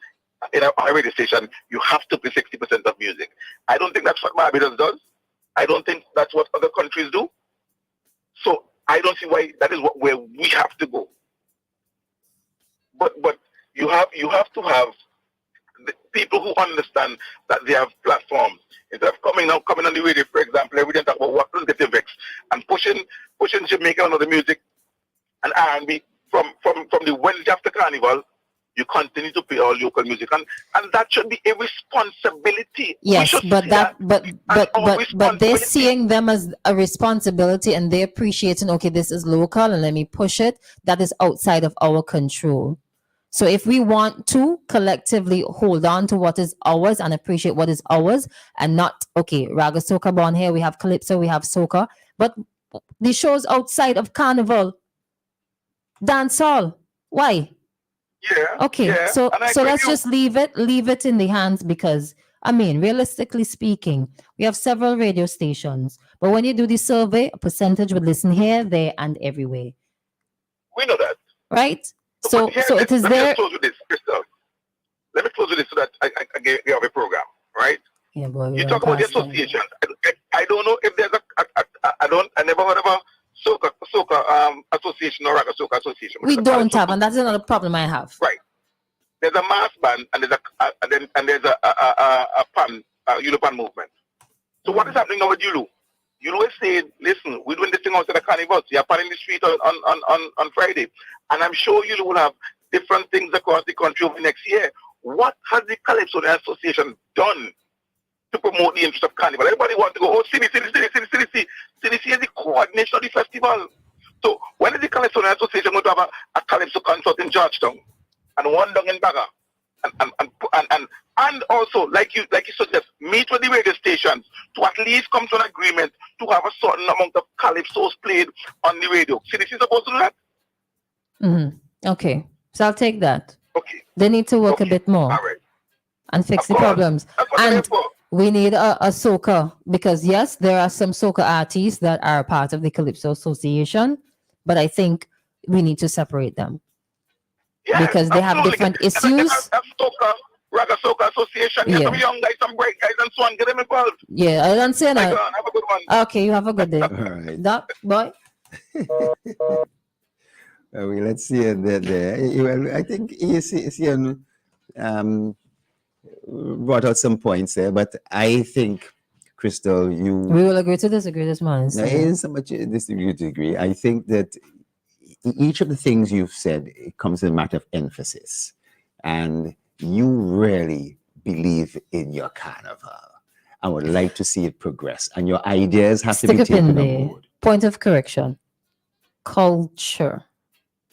in a radio station, you have to play 60% of music. I don't think that's what Barbados does. I don't think that's what other countries do. So I don't see why that is where we have to go. But you have to have the people who understand that they have platforms. Instead of coming on the radio, for example, every day talk about what does get vexed and pushing Jamaican and other music and R&B from the Wednesday after Carnival. You continue to play all local music, and that should be a responsibility. Yes, but they're seeing them as a responsibility, and they're appreciating. Okay, this is local, and let me push it. That is outside of our control. So if we want to collectively hold on to what is ours and appreciate what is ours, and not raga soca born here, we have calypso, we have soca, but the shows outside of Carnival, dancehall, why? Yeah. Okay. Yeah, so let's just leave it in the hands, because I mean, realistically speaking, we have several radio stations, but when you do the survey, a percentage would listen here, there, and everywhere. We know that, right? So it is there. Let me close with this, Christal. Let me close with this so that I have a program, right? Yeah, boy. You talk about the association. I don't know if there's I never heard of a soca association or raga soca association. We don't have, and that's another problem I have. Right. There's a mass band and there's a European movement. So what is happening now with Yulu? Yulu is saying, listen, we're doing this thing outside the carnival. So you're panning the street on Friday. And I'm sure Yulu will have different things across the country over the next year. What has the Calypso Association done to promote the interest of carnival? Everybody wants to go, city is the coordination of the festival. So when is the Calypso Association going to have a Calypso concert in Georgetown and one down in Baga? And also, like you suggest, meet with the radio stations to at least come to an agreement to have a certain amount of calypsos played on the radio. CDC is supposed to do that? Mm-hmm. Okay. So I'll take that. Okay. They need to work a bit more and fix the problems. And we need a soca, because yes, there are some soca artists that are part of the Calypso Association, but I think we need to separate them. Yes, because they have different issues. Raga Soca Association. Yeah. Some young guys, some bright guys, and so on. Get them involved. Yeah, I don't say that. Have a good one. Okay, you have a good day. All right. Doc, boy. Let's see there. Well, I think Ian brought out some points there, but I think Christal, We will agree to disagree this morning. there isn't so much disagree to agree. I think that each of the things you've said, it comes in a matter of emphasis. And you really believe in your carnival. I would like to see it progress. And your ideas have to be taken on board. Point of correction. Culture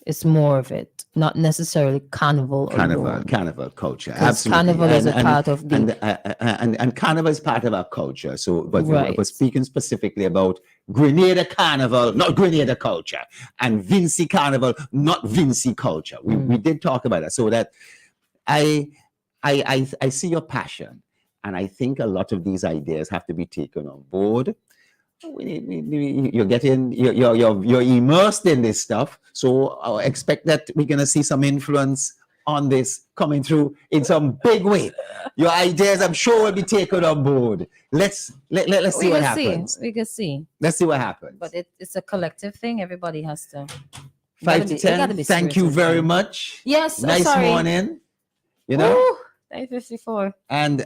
is more of it, not necessarily carnival. Carnival culture. 'Cause Absolutely. carnival is a part of and carnival is part of our culture. So, but Right. we're speaking specifically about Grenada Carnival, not Grenada culture, and Vincy Carnival, not Vincy culture. We did talk about that. So that I see your passion, and I think a lot of these ideas have to be taken on board. You're immersed in this stuff, so I expect that we're gonna see some influence on this coming through in some big way. Your ideas, I'm sure, will be taken on board. Let's see what happens. We can see. Let's see what happens. But it's a collective thing. Everybody has to. 5 to 10. Thank you very much. Yes. Nice sorry. morning. You know. Ooh, 9:54. And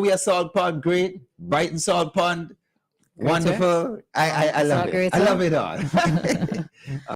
we are Salt Pond, great. Brighton Salt Pond, wonderful. I love it. I love it all.